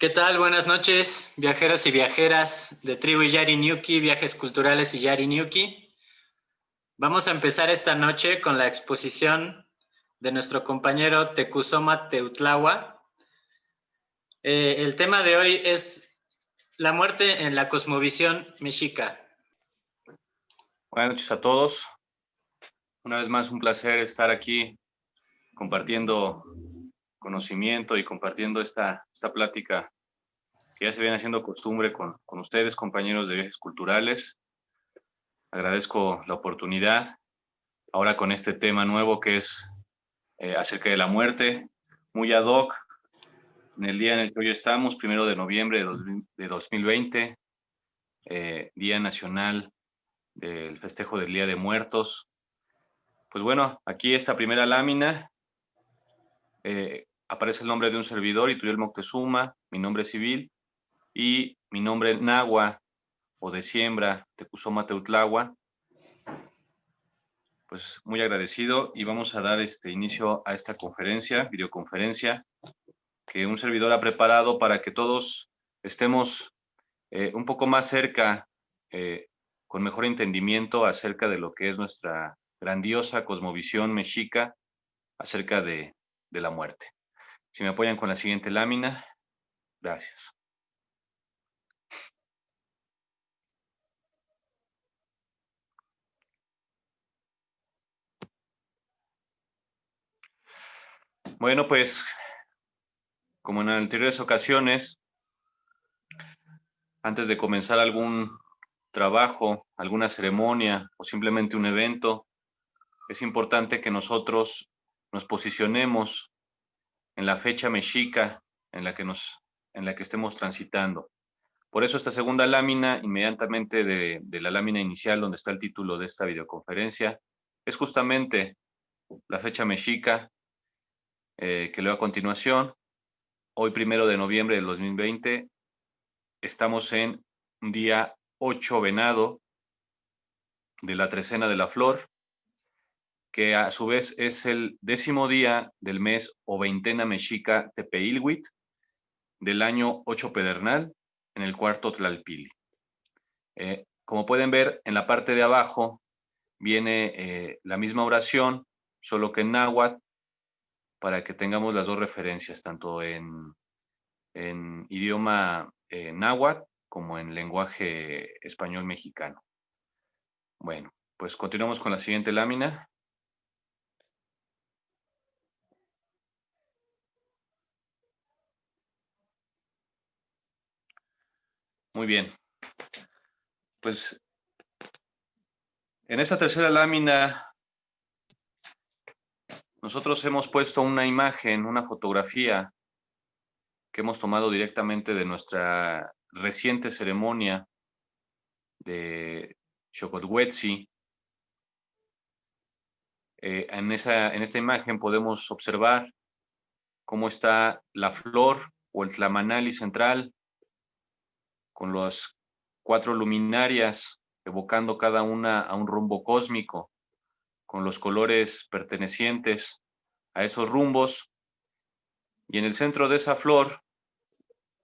¿Qué tal? Buenas noches, viajeros y viajeras de Tribu Yari Ñuki, Viajes Culturales y Yari Ñuki. Vamos a empezar esta noche con la exposición de nuestro compañero Tecuzoma Teutlawa. El tema de hoy es la muerte en la cosmovisión mexica. Buenas noches a todos. Una vez más, un placer estar aquí compartiendo conocimiento y compartiendo esta plática que ya se viene haciendo costumbre con ustedes, compañeros de Viajes Culturales. Agradezco la oportunidad ahora con este tema nuevo que es acerca de la muerte, muy ad hoc, en el día en el que hoy estamos, 1 de noviembre de 2020, Día Nacional del Festejo del Día de Muertos. Pues bueno, aquí esta primera lámina aparece el nombre de un servidor, Ituriel Moctezuma, mi nombre civil, y mi nombre náhuatl o de siembra, Tecuzoma Teutlawa. Pues muy agradecido y vamos a dar inicio a esta videoconferencia, que un servidor ha preparado para que todos estemos un poco más cerca, con mejor entendimiento acerca de lo que es nuestra grandiosa cosmovisión mexica acerca de la muerte. Si me apoyan con la siguiente lámina, gracias. Bueno, pues, como en anteriores ocasiones, antes de comenzar algún trabajo, alguna ceremonia o simplemente un evento, es importante que nosotros nos posicionemos en la fecha mexica en la que estemos transitando. Por eso esta segunda lámina, inmediatamente de la lámina inicial donde está el título de esta videoconferencia, es justamente la fecha mexica que leo a continuación. Hoy, 1 de noviembre del 2020, estamos en un día 8 venado de la trecena de la flor, que a su vez es el 10º día del mes o veintena mexica Tepeilhuitl del año 8 pedernal en el cuarto Tlalpili. Como pueden ver, en la parte de abajo viene la misma oración, solo que en náhuatl, para que tengamos las dos referencias, tanto en idioma náhuatl como en lenguaje español mexicano. Bueno, pues continuamos con la siguiente lámina. Muy bien. Pues en esta tercera lámina nosotros hemos puesto una imagen, una fotografía que hemos tomado directamente de nuestra reciente ceremonia de Xocothuetzi. En esta imagen podemos observar cómo está la flor o el tlamanali central con las 4 luminarias evocando cada una a un rumbo cósmico, con los colores pertenecientes a esos rumbos. Y en el centro de esa flor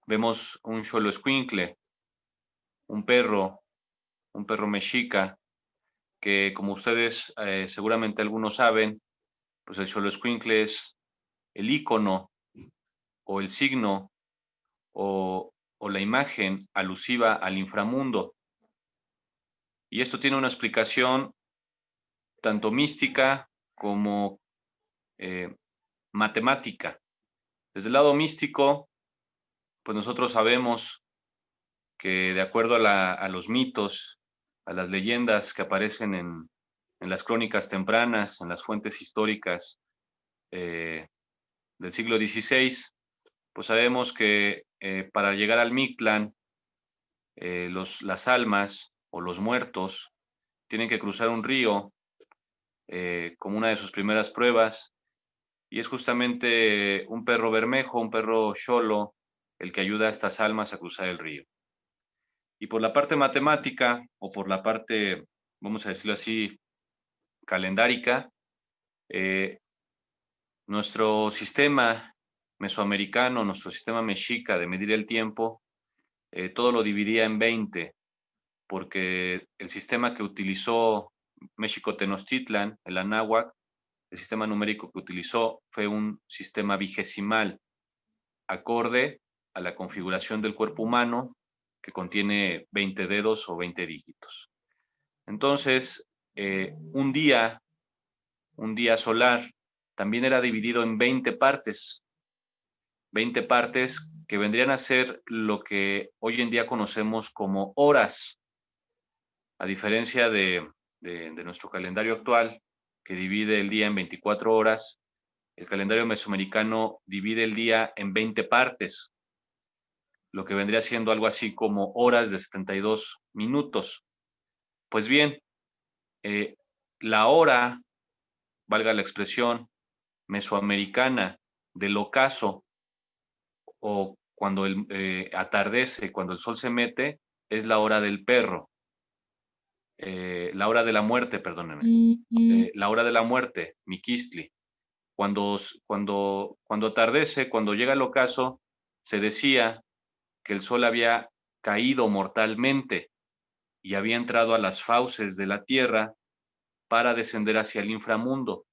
vemos un xoloescuincle, un perro mexica, que como ustedes seguramente algunos saben, pues el xoloescuincle es el ícono o el signo o la imagen alusiva al inframundo. Y esto tiene una explicación tanto mística como matemática. Desde el lado místico, pues nosotros sabemos que de acuerdo a los mitos, a las leyendas que aparecen en las crónicas tempranas, en las fuentes históricas del siglo XVI, pues sabemos que para llegar al Mictlán, las almas o los muertos tienen que cruzar un río como una de sus primeras pruebas, y es justamente un perro bermejo, un perro xolo, el que ayuda a estas almas a cruzar el río. Y por la parte matemática, o por la parte, vamos a decirlo así, calendárica, nuestro sistema mesoamericano, nuestro sistema mexica de medir el tiempo, todo lo dividía en 20, porque el sistema que utilizó México Tenochtitlan, el Anáhuac, el sistema numérico que utilizó fue un sistema vigesimal, acorde a la configuración del cuerpo humano, que contiene 20 dedos o 20 dígitos. Entonces, un día solar también era dividido en 20 partes que vendrían a ser lo que hoy en día conocemos como horas, a diferencia de nuestro calendario actual, que divide el día en 24 horas. El calendario mesoamericano divide el día en 20 partes, lo que vendría siendo algo así como horas de 72 minutos. Pues bien, la hora, valga la expresión, mesoamericana del ocaso, o cuando atardece, cuando el sol se mete, es la hora del perro. La hora de la muerte, perdónenme. La hora de la muerte, Miquistli. Cuando atardece, cuando llega el ocaso, se decía que el sol había caído mortalmente y había entrado a las fauces de la tierra para descender hacia el inframundo.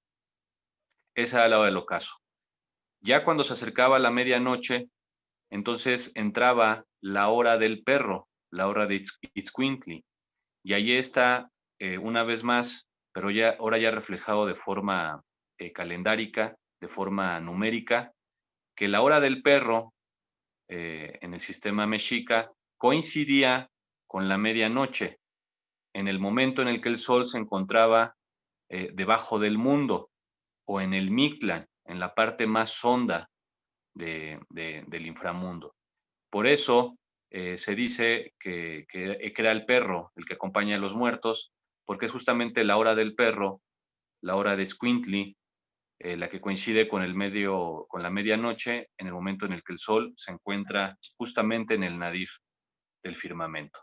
Esa era la hora del ocaso. Ya cuando se acercaba la medianoche, entonces entraba la hora del perro, la hora de Itzcuintli, y allí está, una vez más, pero ahora ya reflejado de forma calendárica, de forma numérica, que la hora del perro en el sistema mexica coincidía con la medianoche, en el momento en el que el sol se encontraba debajo del mundo, o en el Mictlán, en la parte más honda del inframundo. Por eso se dice que era el perro el que acompaña a los muertos, porque es justamente la hora del perro, la hora de Squintly, la que coincide con la medianoche, en el momento en el que el sol se encuentra justamente en el nadir del firmamento.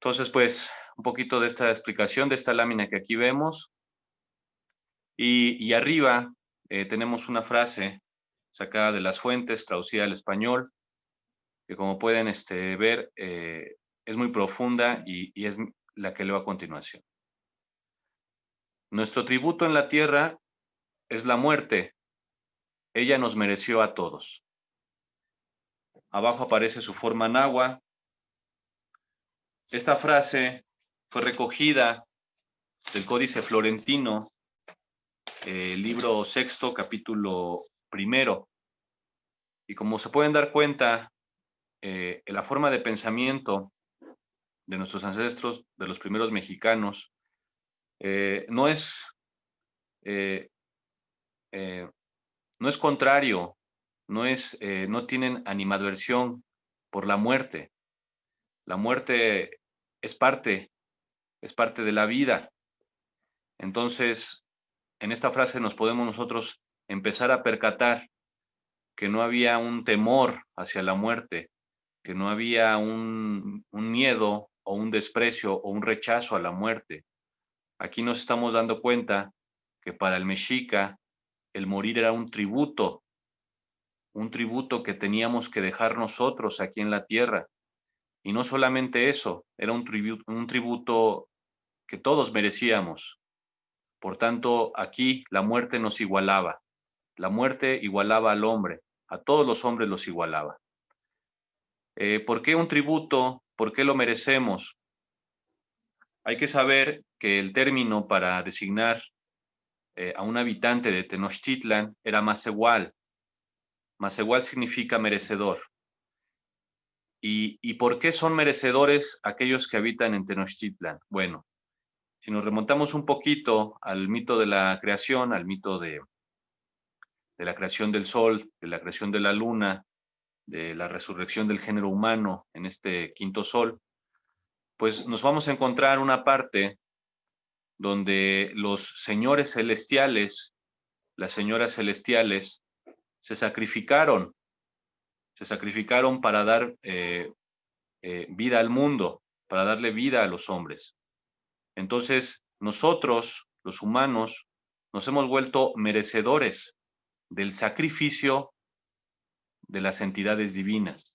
Entonces, pues, un poquito de esta explicación de esta lámina que aquí vemos. Y arriba tenemos una frase sacada de las fuentes, traducida al español, que como pueden ver, es muy profunda y es la que leo a continuación. Nuestro tributo en la tierra es la muerte. Ella nos mereció a todos. Abajo aparece su forma náhuatl. Esta frase fue recogida del Códice Florentino, libro sexto, capítulo primero. Y como se pueden dar cuenta, la forma de pensamiento de nuestros ancestros, de los primeros mexicanos, no es contrario, no tienen animadversión por la muerte. La muerte es parte de la vida. Entonces, en esta frase nos podemos nosotros empezar a percatar que no había un temor hacia la muerte, que no había un miedo o un desprecio o un rechazo a la muerte. Aquí nos estamos dando cuenta que para el mexica el morir era un tributo que teníamos que dejar nosotros aquí en la tierra. Y no solamente eso, era un tributo que todos merecíamos. Por tanto, aquí la muerte nos igualaba. La muerte igualaba al hombre, a todos los hombres los igualaba. ¿Por qué un tributo? ¿Por qué lo merecemos? Hay que saber que el término para designar a un habitante de Tenochtitlan era Macehual. Macehual significa merecedor. ¿Y por qué son merecedores aquellos que habitan en Tenochtitlan? Bueno, si nos remontamos un poquito al mito de la creación, al mito de la creación del sol, de la creación de la luna, de la resurrección del género humano en este quinto sol, pues nos vamos a encontrar una parte donde los señores celestiales, las señoras celestiales, se sacrificaron para dar vida al mundo, para darle vida a los hombres. Entonces, nosotros, los humanos, nos hemos vuelto merecedores del sacrificio de las entidades divinas.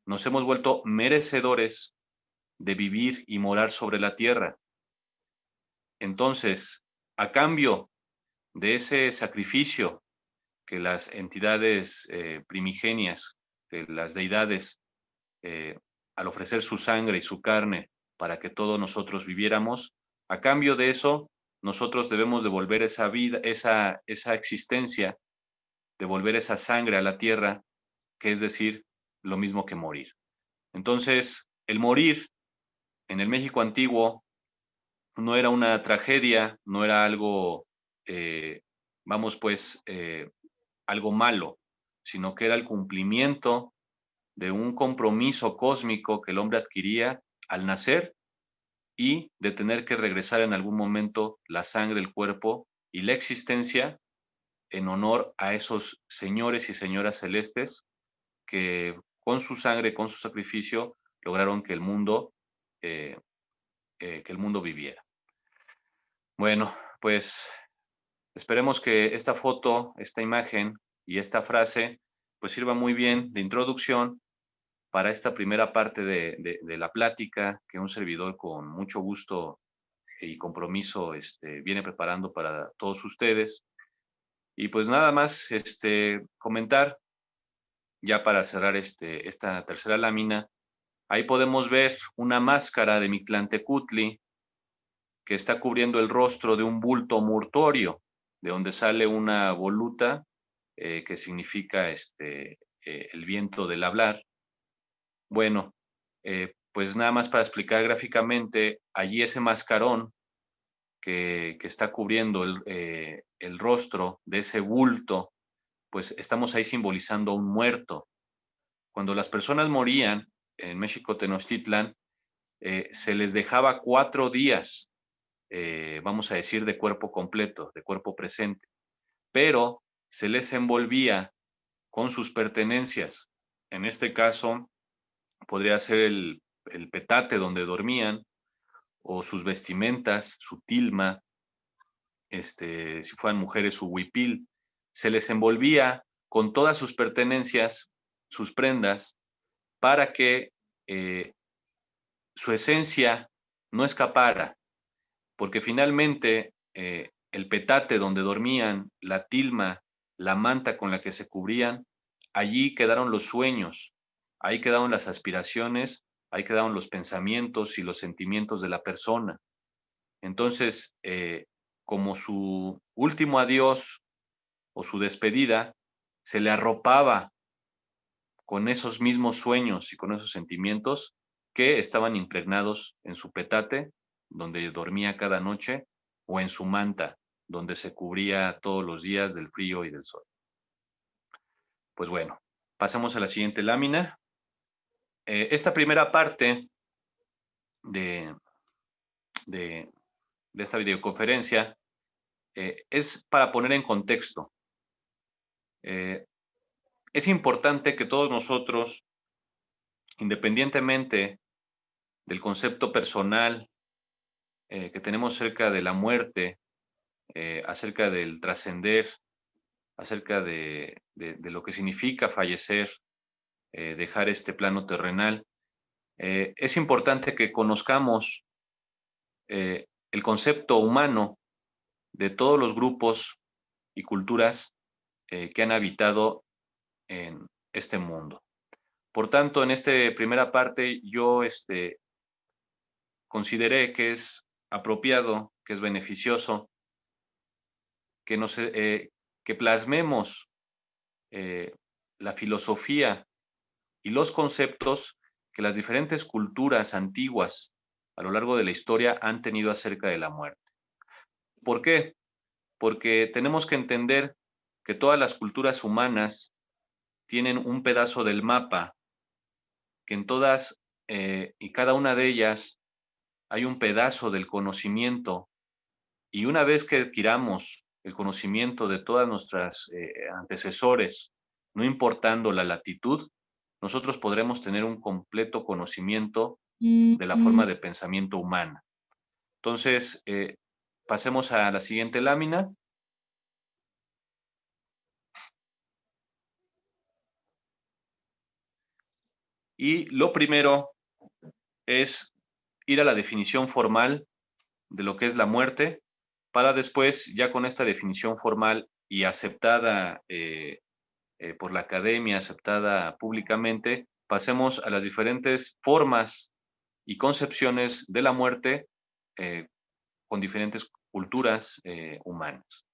Nos hemos vuelto merecedores de vivir y morar sobre la tierra. Entonces, a cambio de ese sacrificio que las entidades primigenias, que las deidades, al ofrecer su sangre y su carne para que todos nosotros viviéramos, a cambio de eso, nosotros debemos devolver esa vida, esa existencia, devolver esa sangre a la tierra, que es decir, lo mismo que morir. Entonces, el morir en el México antiguo no era una tragedia, no era algo, vamos pues, algo malo, sino que era el cumplimiento de un compromiso cósmico que el hombre adquiría al nacer y de tener que regresar en algún momento la sangre, el cuerpo y la existencia en honor a esos señores y señoras celestes que con su sangre, con su sacrificio, lograron eh, que el mundo viviera. Bueno, pues esperemos que esta foto, esta imagen y esta frase pues sirva muy bien de introducción para esta primera parte de la plática que un servidor con mucho gusto y compromiso viene preparando para todos ustedes. Y pues nada más comentar, ya para cerrar esta tercera lámina, ahí podemos ver una máscara de Mictlantecutli que está cubriendo el rostro de un bulto mortuorio, de donde sale una voluta que significa el viento del hablar. Bueno, pues nada más para explicar gráficamente, allí ese mascarón que está cubriendo el rostro de ese bulto, pues estamos ahí simbolizando a un muerto. Cuando las personas morían en México Tenochtitlan, se les dejaba 4 días, vamos a decir, de cuerpo completo, de cuerpo presente, pero se les envolvía con sus pertenencias. En este caso, podría ser el petate donde dormían, o sus vestimentas, su tilma, si fueran mujeres, su huipil. Se les envolvía con todas sus pertenencias, sus prendas, para que su esencia no escapara, porque finalmente el petate donde dormían, la tilma, la manta con la que se cubrían, allí quedaron los sueños, ahí quedaron las aspiraciones, ahí quedaron los pensamientos y los sentimientos de la persona. Entonces, como su último adiós o su despedida, se le arropaba con esos mismos sueños y con esos sentimientos que estaban impregnados en su petate, donde dormía cada noche, o en su manta, donde se cubría todos los días del frío y del sol. Pues bueno, pasamos a la siguiente lámina. Esta primera parte de, de, de esta videoconferencia es para poner en contexto. Es importante que todos nosotros, independientemente del concepto personal que tenemos acerca de la muerte, acerca del trascender, acerca de lo que significa fallecer, dejar este plano terrenal, es importante que conozcamos el concepto humano de todos los grupos y culturas que han habitado en este mundo. Por tanto, en esta primera parte yo consideré que es apropiado, que es beneficioso, que plasmemos la filosofía y los conceptos que las diferentes culturas antiguas a lo largo de la historia han tenido acerca de la muerte. ¿Por qué? Porque tenemos que entender que todas las culturas humanas tienen un pedazo del mapa, que en todas y cada una de ellas hay un pedazo del conocimiento, y una vez que adquiramos el conocimiento de todas nuestras antecesores, no importando la latitud, nosotros podremos tener un completo conocimiento de la forma de pensamiento humana. Entonces, pasemos a la siguiente lámina. Y lo primero es ir a la definición formal de lo que es la muerte, para después, ya con esta definición formal y aceptada por la academia, aceptada públicamente, pasemos a las diferentes formas y concepciones de la muerte con diferentes culturas humanas.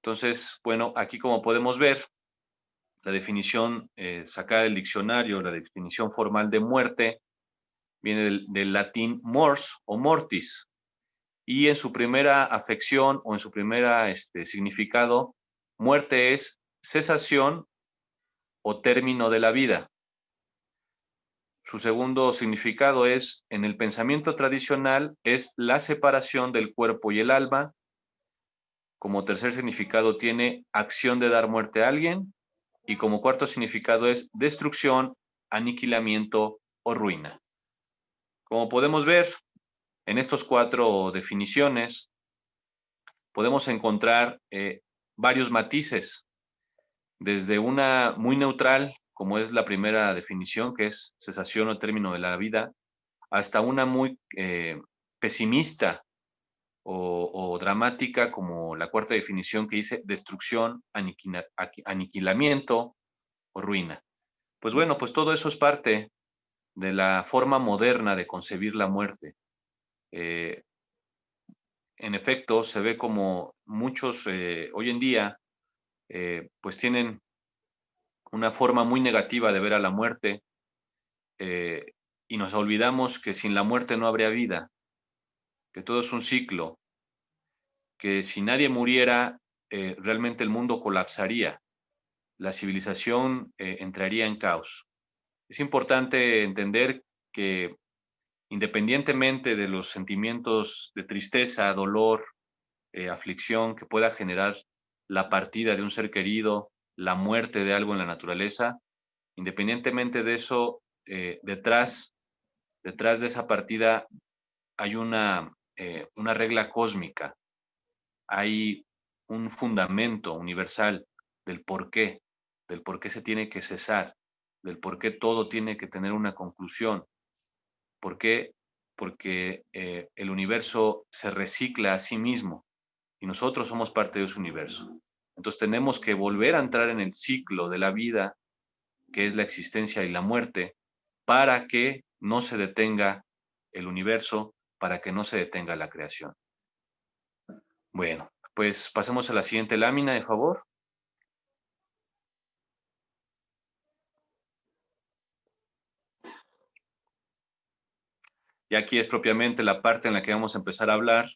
Entonces, bueno, aquí como podemos ver, la definición sacada del diccionario, la definición formal de muerte, viene del latín mors o mortis, y en su primera afección o en su primera significado, muerte es cesación o término de la vida. Su segundo significado es, en el pensamiento tradicional, es la separación del cuerpo y el alma. Como tercer significado tiene acción de dar muerte a alguien. Y como cuarto significado es destrucción, aniquilamiento o ruina. Como podemos ver, en estas cuatro definiciones podemos encontrar varios matices, desde una muy neutral, como es la primera definición, que es cesación o término de la vida, hasta una muy pesimista o dramática, como la cuarta definición que dice destrucción, aniquilamiento o ruina. Pues bueno, pues todo eso es parte de la forma moderna de concebir la muerte. En efecto, se ve como muchos hoy en día pues tienen una forma muy negativa de ver a la muerte y nos olvidamos que sin la muerte no habría vida, que todo es un ciclo, que si nadie muriera, realmente el mundo colapsaría, la civilización entraría en caos. Es importante entender que independientemente de los sentimientos de tristeza, dolor, aflicción que pueda generar la partida de un ser querido, la muerte de algo en la naturaleza, independientemente de eso, detrás de esa partida hay una regla cósmica, hay un fundamento universal del del por qué se tiene que cesar, del por qué todo tiene que tener una conclusión. ¿Por qué? Porque el universo se recicla a sí mismo y nosotros somos parte de ese universo. Entonces tenemos que volver a entrar en el ciclo de la vida, que es la existencia y la muerte, para que no se detenga el universo, para que no se detenga la creación. Bueno, pues pasemos a la siguiente lámina, de favor. Y aquí es propiamente la parte en la que vamos a empezar a hablar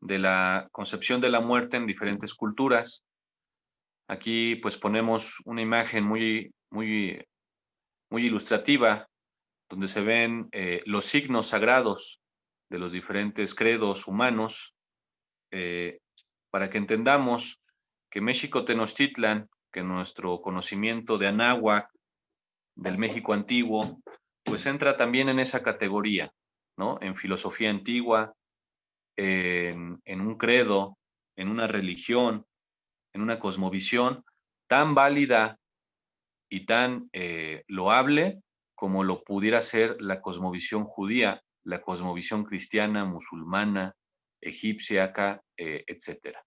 de la concepción de la muerte en diferentes culturas. Aquí pues ponemos una imagen muy ilustrativa donde se ven los signos sagrados de los diferentes credos humanos, para que entendamos que México Tenochtitlan, que nuestro conocimiento de Anáhuac, del México antiguo, pues entra también en esa categoría, ¿no? En filosofía antigua, en un credo, en una religión, en una cosmovisión tan válida y tan loable como lo pudiera ser la cosmovisión judía, la cosmovisión cristiana, musulmana, egipcia, etc.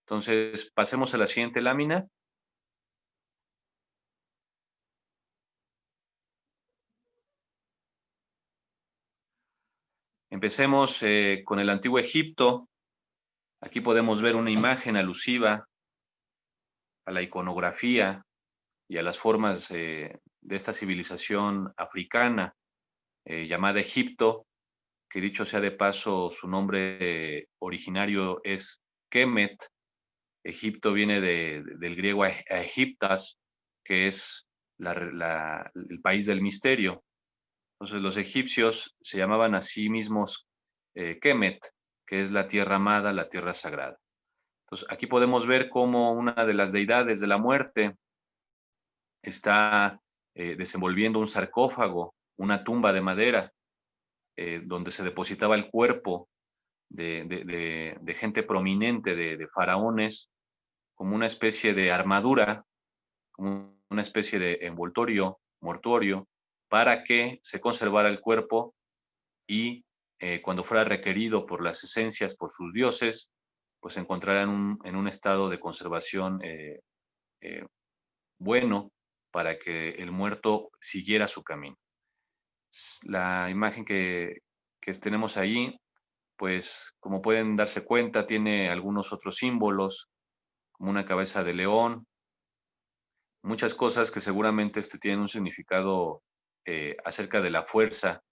Entonces, pasemos a la siguiente lámina. Empecemos con el Antiguo Egipto. Aquí podemos ver una imagen alusiva a la iconografía y a las formas de esta civilización africana llamada Egipto, que dicho sea de paso, su nombre originario es Kemet. Egipto viene del griego Egiptas, que es el país del misterio. Entonces los egipcios se llamaban a sí mismos Kemet, que es la tierra amada, la tierra sagrada. Entonces aquí podemos ver cómo una de las deidades de la muerte está desenvolviendo un sarcófago, una tumba de madera, donde se depositaba el cuerpo de gente prominente, de faraones, como una especie de armadura, como una especie de envoltorio, mortuorio, para que se conservara el cuerpo y cuando fuera requerido por las esencias, por sus dioses, pues se encontrara en un estado de conservación bueno para que el muerto siguiera su camino. La imagen que tenemos ahí, pues como pueden darse cuenta, tiene algunos otros símbolos, como una cabeza de león, muchas cosas que seguramente tienen un significado acerca de la fuerza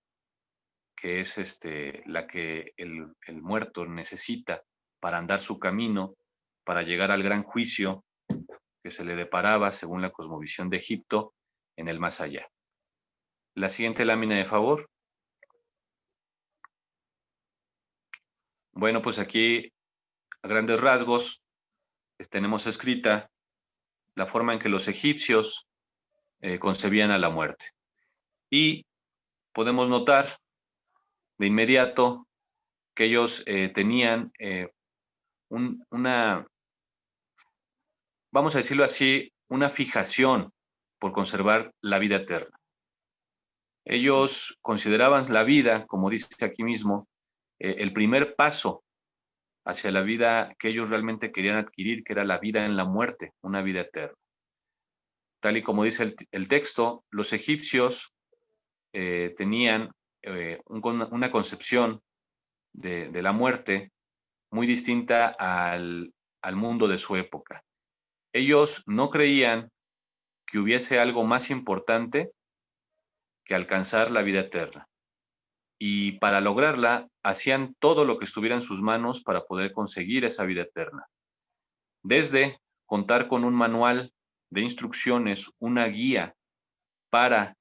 que es la que el muerto necesita para andar su camino, para llegar al gran juicio que se le deparaba, según la cosmovisión de Egipto, en el más allá. La siguiente lámina, de favor. Bueno, pues aquí, a grandes rasgos, tenemos escrita la forma en que los egipcios concebían a la muerte. Y podemos notar de inmediato que ellos tenían una, vamos a decirlo así, una fijación por conservar la vida eterna. Ellos consideraban la vida, como dice aquí mismo, el primer paso hacia la vida que ellos realmente querían adquirir, que era la vida en la muerte, una vida eterna. Tal y como dice el texto, los egipcios tenían una concepción de la muerte muy distinta al mundo de su época. Ellos no creían que hubiese algo más importante que alcanzar la vida eterna. Y para lograrla, hacían todo lo que estuviera en sus manos para poder conseguir esa vida eterna. Desde contar con un manual de instrucciones, una guía para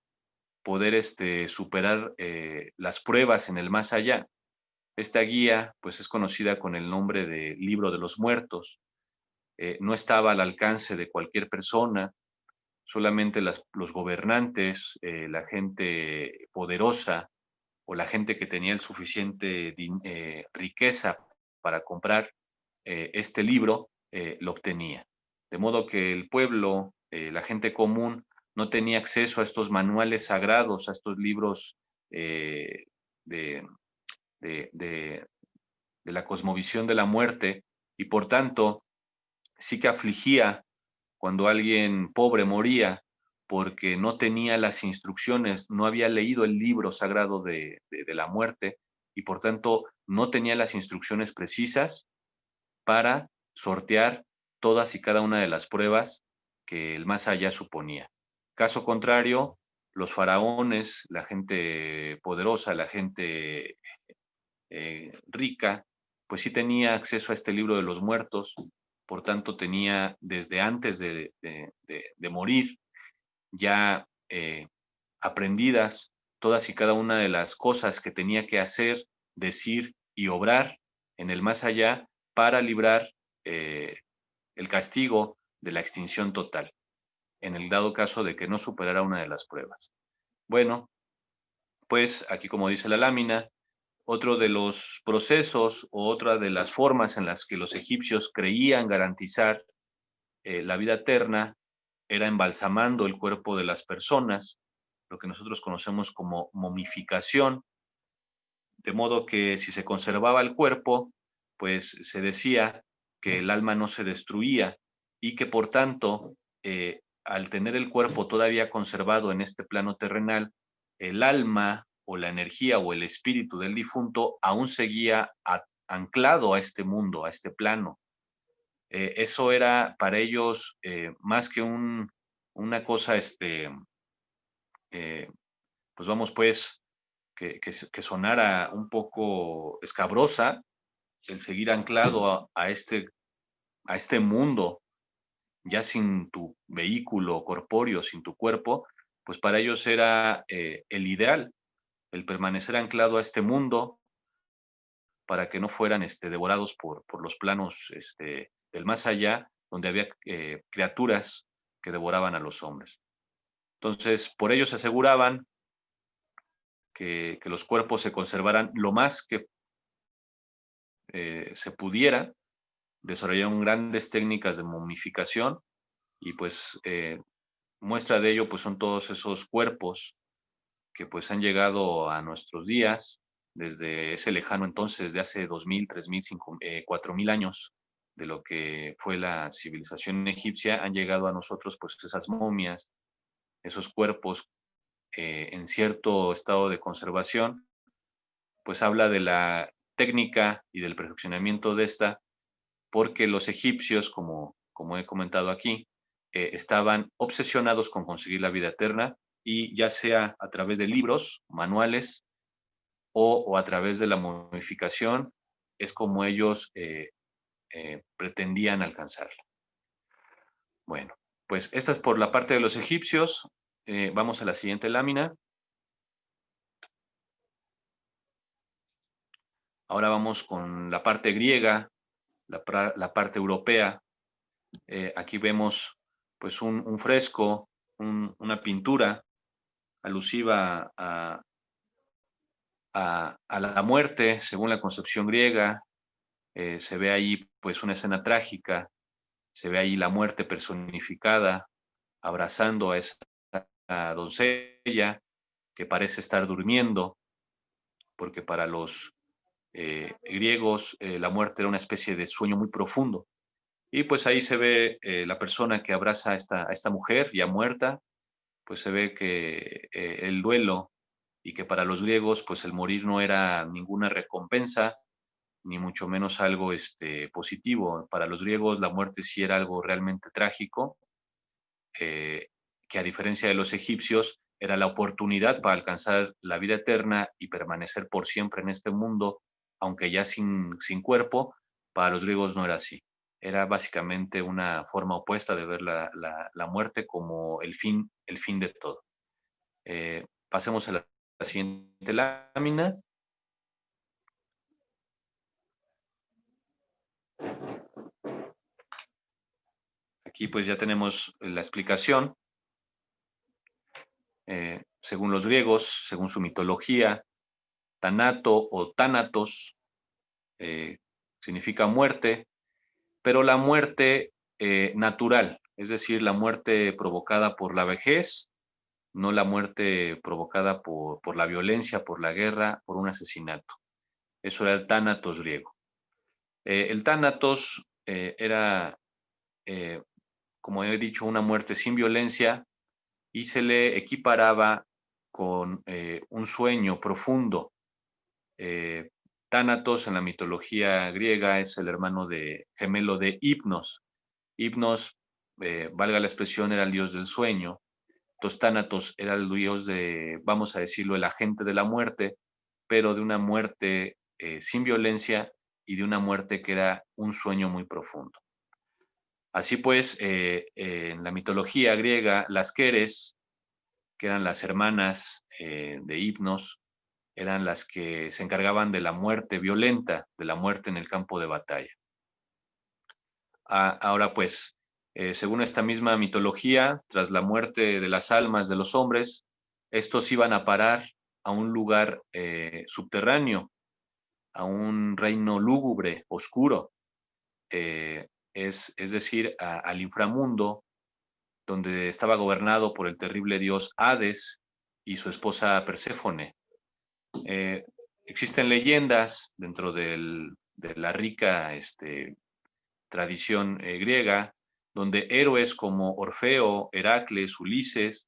poder superar las pruebas en el más allá. Esta guía, pues, es conocida con el nombre de Libro de los Muertos. No estaba al alcance de cualquier persona, solamente los gobernantes, la gente poderosa o la gente que tenía el suficiente riqueza para comprar este libro, lo obtenía. De modo que el pueblo, la gente común, no tenía acceso a estos manuales sagrados, a estos libros de, de, de, de la cosmovisión de la muerte, y por tanto sí que afligía cuando alguien pobre moría porque no tenía las instrucciones, no había leído el libro sagrado de la muerte y por tanto no tenía las instrucciones precisas para sortear todas y cada una de las pruebas que el más allá suponía. Caso contrario, los faraones, la gente poderosa, la gente rica, pues sí tenía acceso a este libro de los muertos, por tanto tenía desde antes de morir ya aprendidas todas y cada una de las cosas que tenía que hacer, decir y obrar en el más allá para librar el castigo de la extinción total, en el dado caso de que no superara una de las pruebas. Bueno, pues aquí como dice la lámina, otro de los procesos o otra de las formas en las que los egipcios creían garantizar la vida eterna era embalsamando el cuerpo de las personas, lo que nosotros conocemos como momificación, de modo que si se conservaba el cuerpo, pues se decía que el alma no se destruía y que por tanto, al tener el cuerpo todavía conservado en este plano terrenal, el alma o la energía o el espíritu del difunto aún seguía anclado a este mundo, a este plano. Eso era para ellos más que una cosa, pues vamos pues, que sonara un poco escabrosa, el seguir anclado a este mundo, ya sin tu vehículo corpóreo, sin tu cuerpo, pues para ellos era el ideal, el permanecer anclado a este mundo para que no fueran devorados por los planos del más allá, donde había criaturas que devoraban a los hombres. Entonces, por ello se aseguraban que los cuerpos se conservaran lo más que se pudiera, desarrollaron grandes técnicas de momificación y pues muestra de ello pues son todos esos cuerpos pues han llegado a nuestros días desde ese lejano entonces, de hace 2000, 3000, 4000 años de lo que fue la civilización egipcia, han llegado a nosotros pues esas momias, esos cuerpos en cierto estado de conservación, pues habla de la técnica y del perfeccionamiento de esta, porque los egipcios, como he comentado aquí, estaban obsesionados con conseguir la vida eterna, y ya sea a través de libros, manuales, o a través de la momificación, es como ellos pretendían alcanzarla. Bueno, pues esta es por la parte de los egipcios. Vamos a la siguiente lámina. Ahora vamos con la parte griega, la parte europea. Aquí vemos pues un fresco, una pintura alusiva a la muerte, según la concepción griega. Se ve ahí pues una escena trágica, se ve ahí la muerte personificada, abrazando a esa doncella que parece estar durmiendo, porque para los griegos la muerte era una especie de sueño muy profundo. Y pues ahí se ve la persona que abraza a esta mujer ya muerta, pues se ve que el duelo, y que para los griegos pues el morir no era ninguna recompensa, ni mucho menos algo positivo. Para los griegos la muerte sí era algo realmente trágico, eh, que a diferencia de los egipcios era la oportunidad para alcanzar la vida eterna y permanecer por siempre en este mundo, aunque ya sin cuerpo. Para los griegos no era así. Era básicamente una forma opuesta de ver la muerte como el fin de todo. Pasemos a la siguiente lámina. Aquí pues ya tenemos la explicación. Según los griegos, según su mitología, Tanato o Tánatos significa muerte, pero la muerte natural, es decir, la muerte provocada por la vejez, no la muerte provocada por la violencia, por la guerra, por un asesinato. Eso era el Tánatos griego. El Tánatos era, como he dicho, una muerte sin violencia, y se le equiparaba con un sueño profundo. Tánatos en la mitología griega es el hermano gemelo de Hipnos. Hipnos, valga la expresión, era el dios del sueño. Entonces Tánatos era el dios de, vamos a decirlo, el agente de la muerte, pero de una muerte sin violencia, y de una muerte que era un sueño muy profundo. Así pues, en la mitología griega, las Queres, que eran las hermanas de Hipnos, eran las que se encargaban de la muerte violenta, de la muerte en el campo de batalla. Ahora pues, según esta misma mitología, tras la muerte de las almas de los hombres, estos iban a parar a un lugar subterráneo, a un reino lúgubre, oscuro, es decir, al inframundo, donde estaba gobernado por el terrible dios Hades y su esposa Perséfone. Existen leyendas dentro de la rica tradición griega, donde héroes como Orfeo, Heracles, Ulises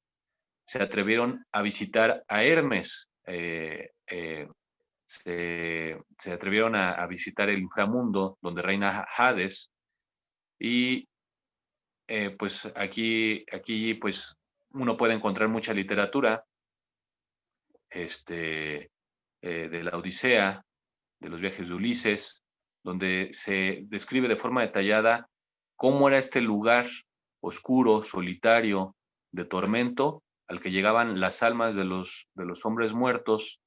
se atrevieron a visitar a Hermes, se atrevieron a visitar el inframundo donde reina Hades, y pues aquí pues uno puede encontrar mucha literatura de la Odisea, de los viajes de Ulises, donde se describe de forma detallada cómo era este lugar oscuro, solitario, de tormento, al que llegaban las almas de los hombres muertos,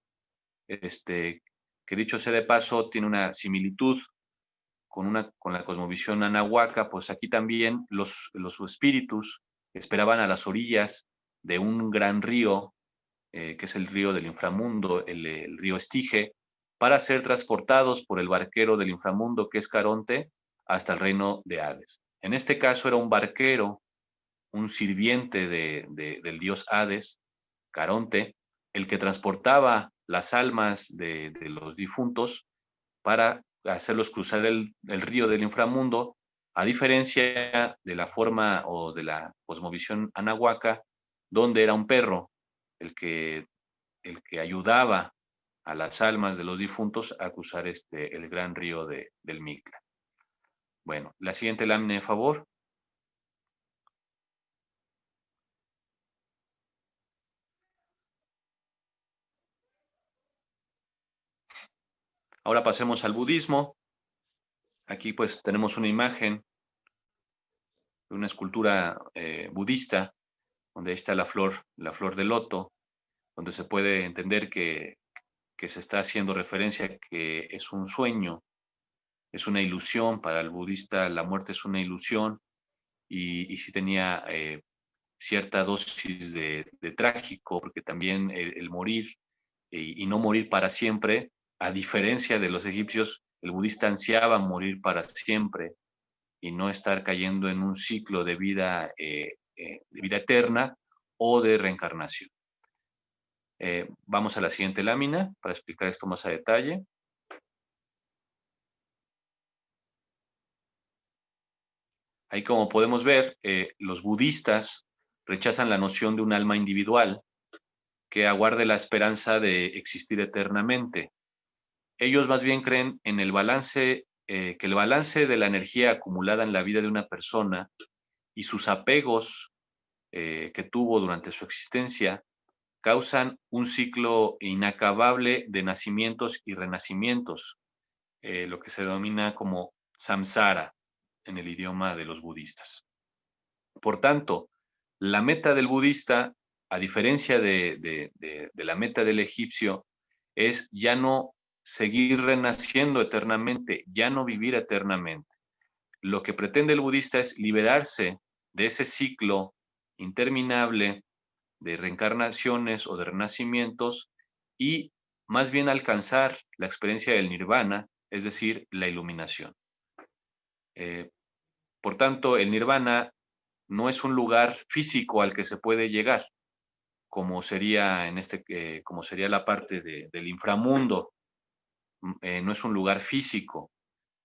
que dicho sea de paso, tiene una similitud con la cosmovisión anahuaca. Pues aquí también los espíritus esperaban a las orillas de un gran río, que es el río del inframundo, el río Estige, para ser transportados por el barquero del inframundo, que es Caronte, hasta el reino de Hades. En este caso era un barquero, un sirviente del dios Hades, Caronte, el que transportaba las almas de los difuntos para hacerlos cruzar el río del inframundo, a diferencia de la forma o de la cosmovisión anahuaca, donde era un perro el que ayudaba a las almas de los difuntos a cruzar el gran río del Mictla. Bueno, la siguiente lámina, de favor. Ahora pasemos al budismo. Aquí pues tenemos una imagen de una escultura budista, donde ahí está la flor de loto, donde se puede entender que se está haciendo referencia a que es un sueño, es una ilusión. Para el budista la muerte es una ilusión y sí tenía cierta dosis de trágico, porque también el morir y no morir para siempre, a diferencia de los egipcios, el budista ansiaba morir para siempre y no estar cayendo en un ciclo de vida eterna o de reencarnación. Vamos a la siguiente lámina para explicar esto más a detalle. Ahí, como podemos ver, los budistas rechazan la noción de un alma individual que aguarde la esperanza de existir eternamente. Ellos más bien creen en el balance, que el balance de la energía acumulada en la vida de una persona y sus apegos que tuvo durante su existencia causan un ciclo inacabable de nacimientos y renacimientos, lo que se denomina como samsara en el idioma de los budistas. Por tanto, la meta del budista, a diferencia de la meta del egipcio, es ya no seguir renaciendo eternamente, ya no vivir eternamente. Lo que pretende el budista es liberarse de ese ciclo interminable de reencarnaciones o de renacimientos y más bien alcanzar la experiencia del nirvana, es decir, la iluminación. Por tanto, el nirvana no es un lugar físico al que se puede llegar, como sería como sería la parte del inframundo. No es un lugar físico.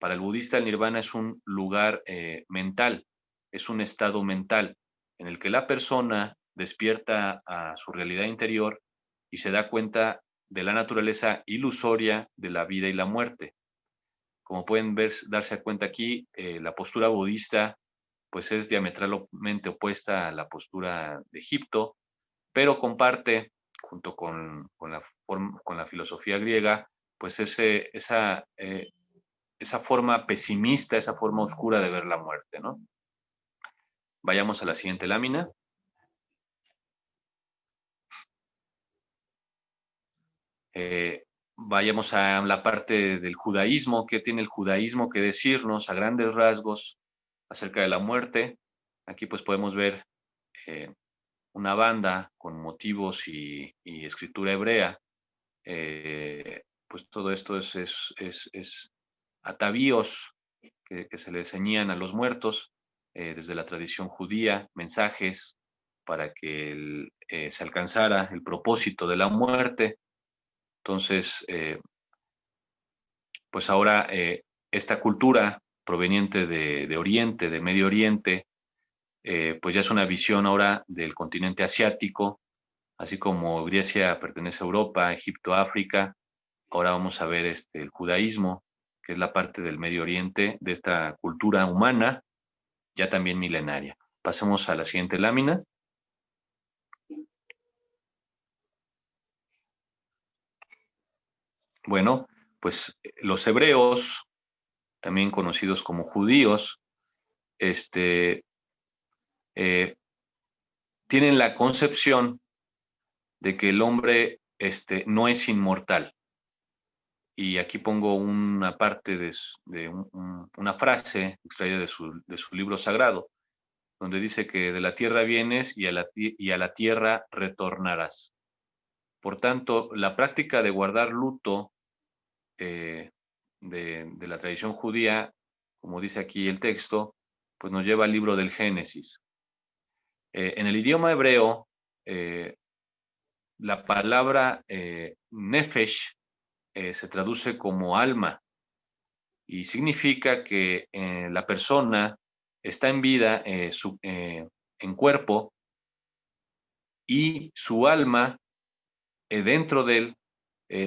Para el budista, el nirvana es un lugar mental, es un estado mental en el que la persona despierta a su realidad interior y se da cuenta de la naturaleza ilusoria de la vida y la muerte. Como pueden darse cuenta aquí, la postura budista pues es diametralmente opuesta a la postura de Egipto, pero comparte, junto con la filosofía griega, pues esa forma pesimista, esa forma oscura de ver la muerte, ¿no? Vayamos a la siguiente lámina. Vayamos a la parte del judaísmo. ¿Qué tiene el judaísmo que decirnos a grandes rasgos acerca de la muerte? Aquí pues podemos ver una banda con motivos y escritura hebrea. Pues todo esto es atavíos que se le ceñían a los muertos desde la tradición judía, mensajes para que se alcanzara el propósito de la muerte. Entonces, pues ahora esta cultura proveniente de Oriente, de Medio Oriente, pues ya es una visión ahora del continente asiático, así como Grecia pertenece a Europa, Egipto, África. Ahora vamos a ver el judaísmo, que es la parte del Medio Oriente, de esta cultura humana, ya también milenaria. Pasemos a la siguiente lámina. Bueno, pues los hebreos, también conocidos como judíos, eh, tienen la concepción de que el hombre no es inmortal. Y aquí pongo una parte de una frase extraída de su libro sagrado, donde dice que de la tierra vienes y a la tierra retornarás. Por tanto, la práctica de guardar luto de la tradición judía, como dice aquí el texto, pues nos lleva al libro del Génesis. En el idioma hebreo, la palabra nefesh se traduce como alma y significa que la persona está en vida en cuerpo y su alma dentro de él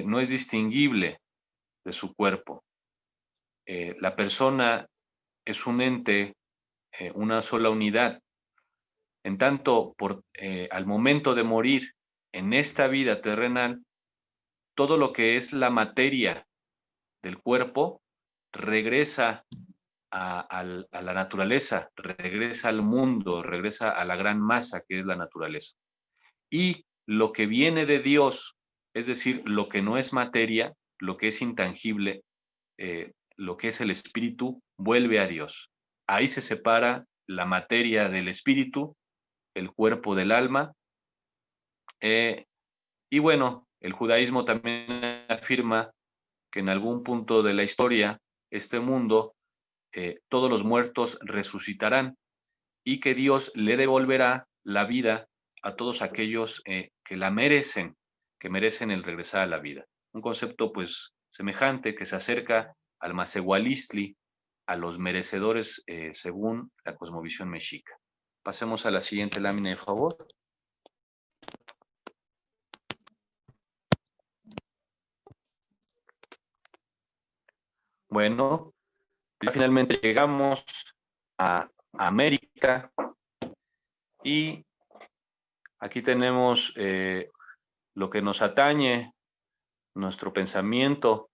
no es distinguible de su cuerpo. La persona es un ente, una sola unidad. En tanto, al momento de morir en esta vida terrenal, todo lo que es la materia del cuerpo regresa a la naturaleza, regresa al mundo, regresa a la gran masa que es la naturaleza. Y lo que viene de Dios, es decir, lo que no es materia, lo que es intangible, lo que es el espíritu, vuelve a Dios. Ahí se separa la materia del espíritu, el cuerpo del alma. Y bueno, el judaísmo también afirma que en algún punto de la historia, este mundo, todos los muertos resucitarán y que Dios le devolverá la vida a todos aquellos que la merecen, que merecen el regresar a la vida. Un concepto pues semejante que se acerca al Masehualistli, a los merecedores según la cosmovisión mexica. Pasemos a la siguiente lámina, de favor. Bueno, ya finalmente llegamos a América y aquí tenemos lo que nos atañe, nuestro pensamiento,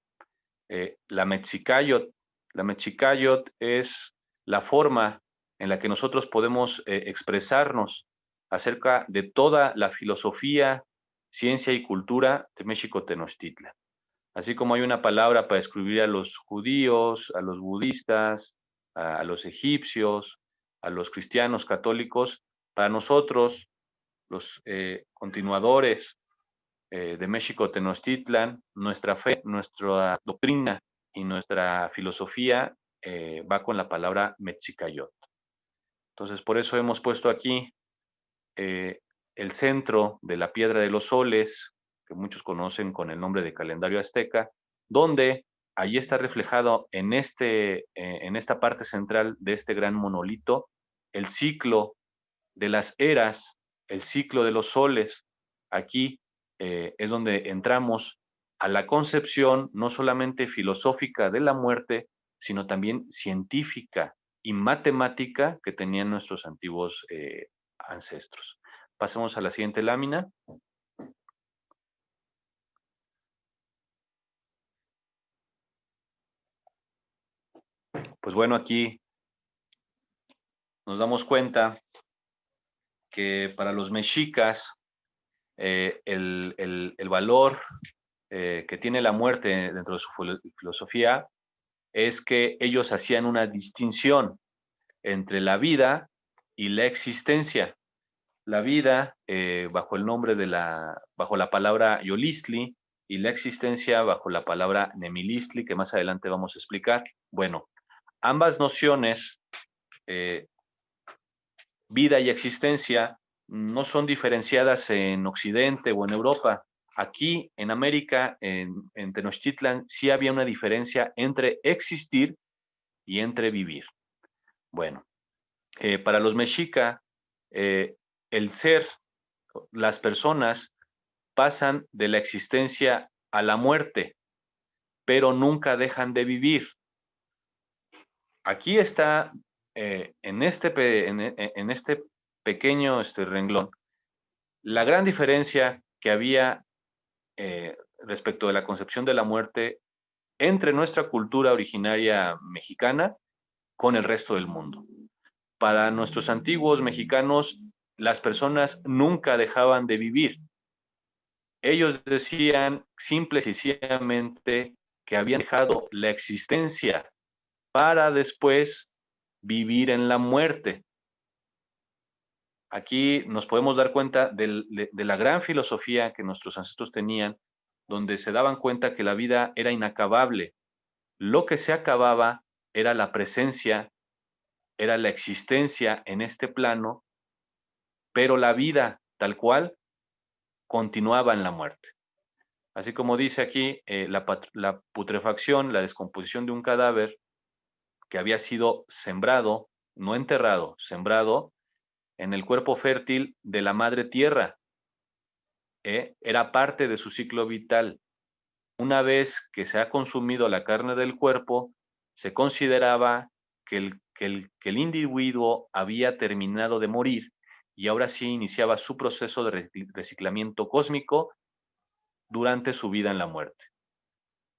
la Mexicayot. La Mexicayot es la forma en la que nosotros podemos expresarnos acerca de toda la filosofía, ciencia y cultura de México Tenochtitlan. Así como hay una palabra para escribir a los judíos, a los budistas, a los egipcios, a los cristianos católicos, para nosotros, los continuadores de México Tenochtitlan, nuestra fe, nuestra doctrina y nuestra filosofía va con la palabra Mexicayot. Entonces, por eso hemos puesto aquí el centro de la Piedra de los Soles, que muchos conocen con el nombre de calendario azteca, donde allí está reflejado en esta parte central de este gran monolito el ciclo de las eras, el ciclo de los soles. Aquí es donde entramos a la concepción no solamente filosófica de la muerte, sino también científica y matemática que tenían nuestros antiguos ancestros. Pasemos a la siguiente lámina. Pues bueno, aquí nos damos cuenta que para los mexicas el valor que tiene la muerte dentro de su filosofía es que ellos hacían una distinción entre la vida y la existencia. La vida bajo el nombre bajo la palabra Yolistli y la existencia bajo la palabra Nemilistli, que más adelante vamos a explicar. Bueno, ambas nociones, vida y existencia, no son diferenciadas en Occidente o en Europa. Aquí en América, en Tenochtitlan, sí había una diferencia entre existir y entre vivir. Bueno, para los mexica, el ser, las personas pasan de la existencia a la muerte, pero nunca dejan de vivir. Aquí está, en este pequeño renglón, la gran diferencia que había respecto de la concepción de la muerte entre nuestra cultura originaria mexicana con el resto del mundo. Para nuestros antiguos mexicanos, las personas nunca dejaban de vivir. Ellos decían simple y sencillamente que habían dejado la existencia para después vivir en la muerte. Aquí nos podemos dar cuenta de la gran filosofía que nuestros ancestros tenían, donde se daban cuenta que la vida era inacabable. Lo que se acababa era la presencia, era la existencia en este plano, pero la vida tal cual continuaba en la muerte. Así como dice aquí, la putrefacción, la descomposición de un cadáver que había sido sembrado, no enterrado, sembrado en el cuerpo fértil de la madre tierra, era parte de su ciclo vital. Una vez que se ha consumido la carne del cuerpo, se consideraba que el individuo había terminado de morir y ahora sí iniciaba su proceso de reciclamiento cósmico durante su vida en la muerte,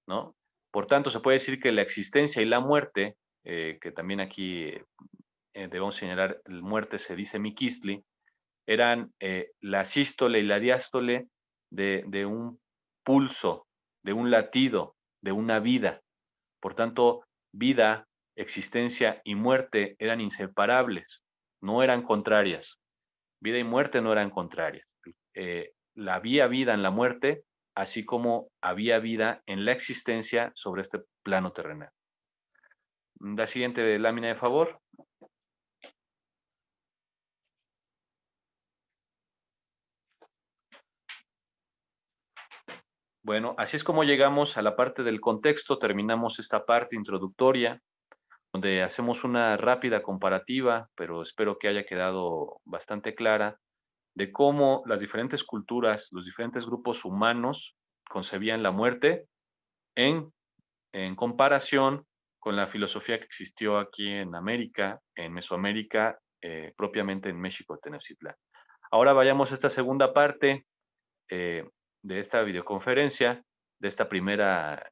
¿no? Por tanto, se puede decir que la existencia y la muerte, que también aquí debemos señalar, la muerte se dice miquistli, eran la sístole y la diástole de un pulso, de un latido, de una vida. Por tanto, vida, existencia y muerte eran inseparables, no eran contrarias. Vida y muerte no eran contrarias. Había vida en la muerte, así como había vida en la existencia sobre este plano terrenal. La siguiente lámina, de favor. Bueno, así es como llegamos a la parte del contexto, terminamos esta parte introductoria, donde hacemos una rápida comparativa, pero espero que haya quedado bastante clara, de cómo las diferentes culturas, los diferentes grupos humanos concebían la muerte en comparación con la filosofía que existió aquí en América, en Mesoamérica, propiamente en México, Tenochtitlán. Ahora vayamos a esta segunda parte de esta videoconferencia, de esta primera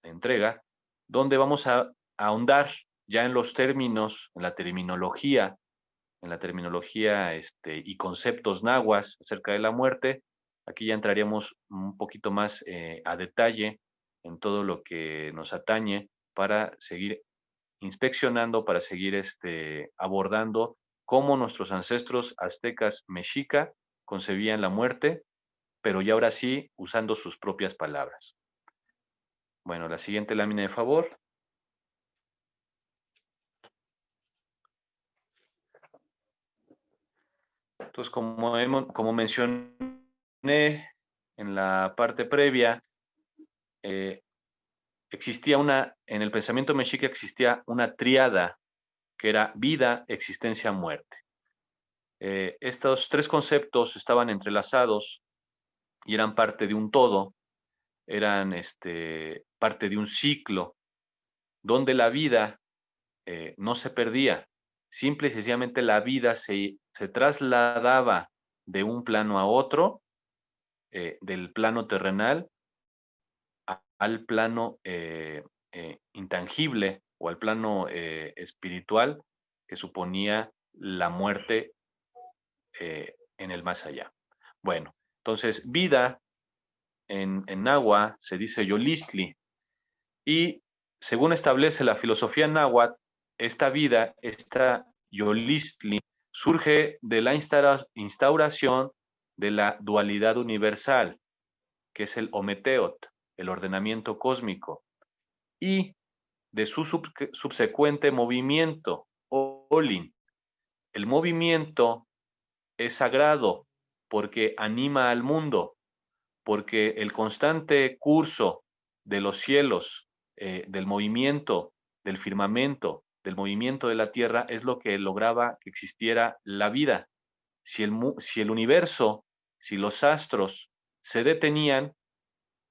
entrega, donde vamos a ahondar ya en los términos, en la terminología y conceptos nahuas acerca de la muerte. Aquí ya entraríamos un poquito más a detalle en todo lo que nos atañe para seguir inspeccionando, para seguir abordando cómo nuestros ancestros aztecas mexica concebían la muerte, pero ya ahora sí usando sus propias palabras. Bueno, la siguiente lámina, de favor. Entonces, como mencioné en la parte previa, en el pensamiento mexica existía una tríada que era vida, existencia, muerte. Estos tres conceptos estaban entrelazados y eran parte de un todo, eran parte de un ciclo, donde la vida no se perdía, simple y sencillamente la vida se trasladaba de un plano a otro, del plano terrenal al plano intangible o al plano espiritual que suponía la muerte en el más allá. Bueno, entonces vida en náhuatl se dice yolistli y según establece la filosofía náhuatl, esta vida, esta yolistli, surge de la instauración de la dualidad universal, que es el ometeot, el ordenamiento cósmico, y de su subsecuente movimiento, olin. El movimiento es sagrado porque anima al mundo, porque el constante curso de los cielos, del movimiento, del firmamento, del movimiento de la Tierra, es lo que lograba que existiera la vida. Si el universo, si los astros se detenían,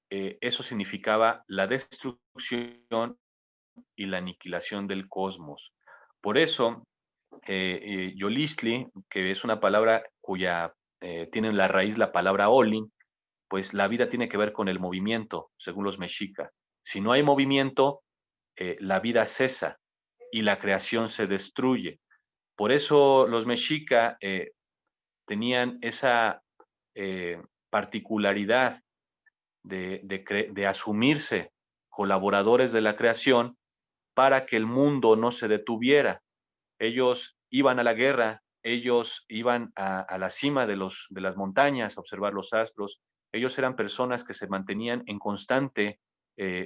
eso significaba la destrucción y la aniquilación del cosmos. Por eso, Yolistli, que es una palabra cuya tiene en la raíz la palabra Olin, pues la vida tiene que ver con el movimiento, según los mexica. Si no hay movimiento, la vida cesa y la creación se destruye. Por eso los mexica tenían esa particularidad de asumirse colaboradores de la creación para que el mundo no se detuviera. Ellos iban a la guerra, ellos iban a la cima de las montañas a observar los astros, ellos eran personas que se mantenían en constante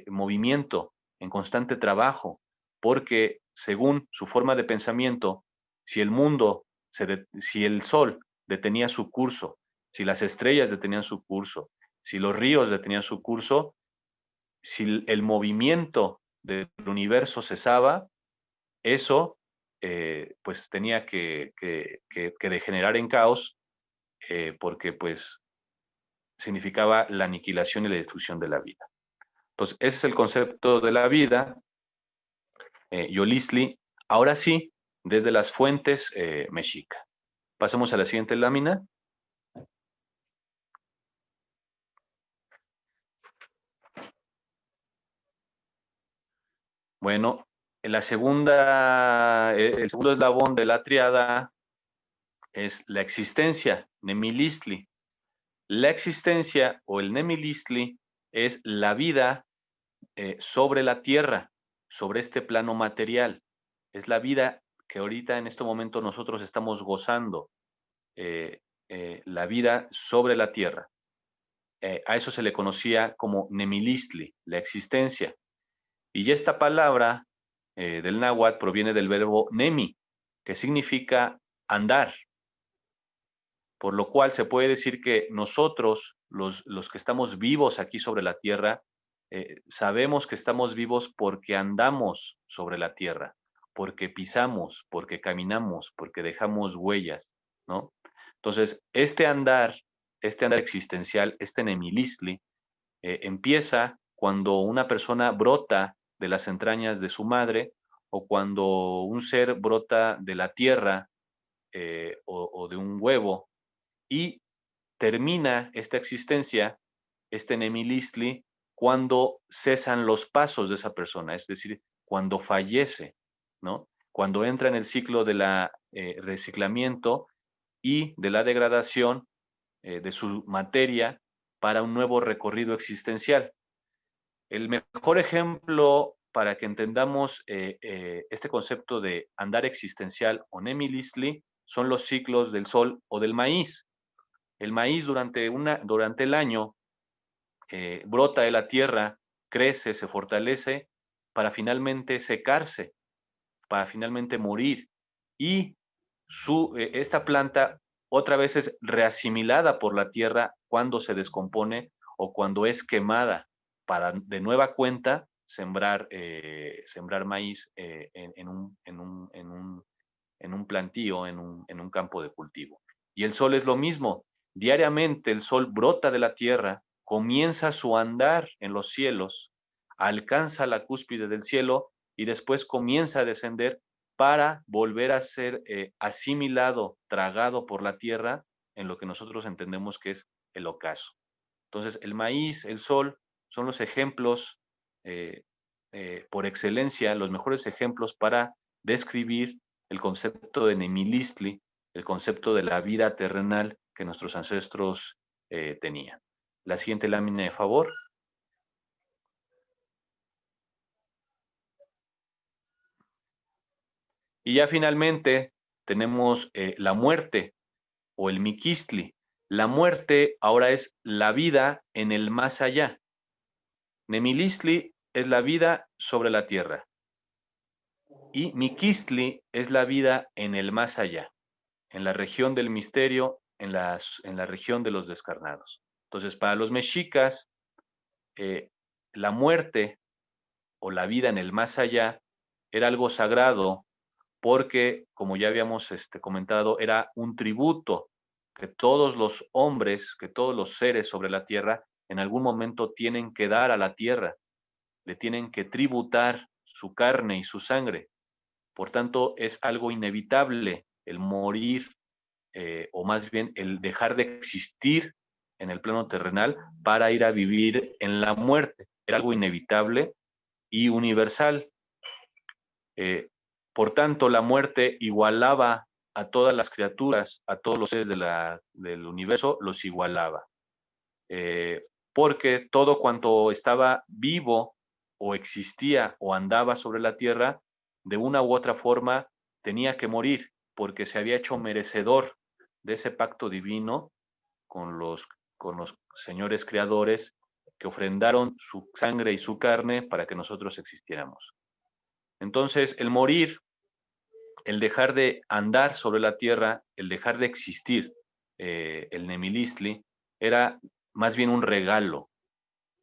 movimiento, en constante trabajo, porque según su forma de pensamiento, si el sol detenía su curso, si las estrellas detenían su curso, si los ríos detenían su curso, si el movimiento del universo cesaba, eso pues tenía que degenerar en caos, porque pues significaba la aniquilación y la destrucción de la vida. Entonces, ese es el concepto de la vida, Yolisli, ahora sí, desde las fuentes mexica. Pasemos a la siguiente lámina. Bueno, el segundo eslabón de la triada es la existencia, Nemilistli. La existencia o el Nemilistli es la vida sobre la tierra, sobre este plano material. Es la vida que ahorita en este momento nosotros estamos gozando, la vida sobre la tierra. A eso se le conocía como Nemilistli, la existencia. Y esta palabra del náhuatl proviene del verbo nemi, que significa andar, por lo cual se puede decir que nosotros, los que estamos vivos aquí sobre la tierra, sabemos que estamos vivos porque andamos sobre la tierra, porque pisamos, porque caminamos, porque dejamos huellas, ¿no? Entonces, este andar existencial, este nemilistli, empieza cuando una persona brota de las entrañas de su madre o cuando un ser brota de la tierra o de un huevo y termina esta existencia, este Nemilistli, cuando cesan los pasos de esa persona, es decir, cuando fallece, ¿no? Cuando entra en el ciclo de la reciclamiento y de la degradación de su materia para un nuevo recorrido existencial. El mejor ejemplo para que entendamos este concepto de andar existencial o Nemilistli son los ciclos del sol o del maíz. El maíz durante el año brota de la tierra, crece, se fortalece para finalmente secarse, para finalmente morir. Y esta planta otra vez es reasimilada por la tierra cuando se descompone o cuando es quemada para de nueva cuenta sembrar maíz en un plantío, en un campo de cultivo. Y el sol es lo mismo. Diariamente el sol brota de la tierra, comienza su andar en los cielos, alcanza la cúspide del cielo y después comienza a descender para volver a ser asimilado, tragado por la tierra en lo que nosotros entendemos que es el ocaso. Entonces, el maíz, el sol, son los ejemplos por excelencia, los mejores ejemplos para describir el concepto de Nemilistli, el concepto de la vida terrenal que nuestros ancestros tenían. La siguiente lámina, de favor. Y ya finalmente tenemos la muerte o el Miquistli. La muerte ahora es la vida en el más allá. Nemilistli es la vida sobre la tierra. Y Miquistli es la vida en el más allá, en la región del misterio, en la región de los descarnados. Entonces, para los mexicas, la muerte o la vida en el más allá era algo sagrado porque, como ya habíamos comentado, era un tributo que todos los hombres, que todos los seres sobre la tierra, en algún momento tienen que dar a la tierra, le tienen que tributar su carne y su sangre. Por tanto, es algo inevitable el morir, o más bien el dejar de existir en el plano terrenal para ir a vivir en la muerte. Era algo inevitable y universal. Por tanto, la muerte igualaba a todas las criaturas, a todos los seres del universo, los igualaba. Porque todo cuanto estaba vivo o existía o andaba sobre la tierra, de una u otra forma tenía que morir, porque se había hecho merecedor de ese pacto divino con los señores creadores que ofrendaron su sangre y su carne para que nosotros existiéramos. Entonces, el morir, el dejar de andar sobre la tierra, el dejar de existir, el Nemilistli, era más bien un regalo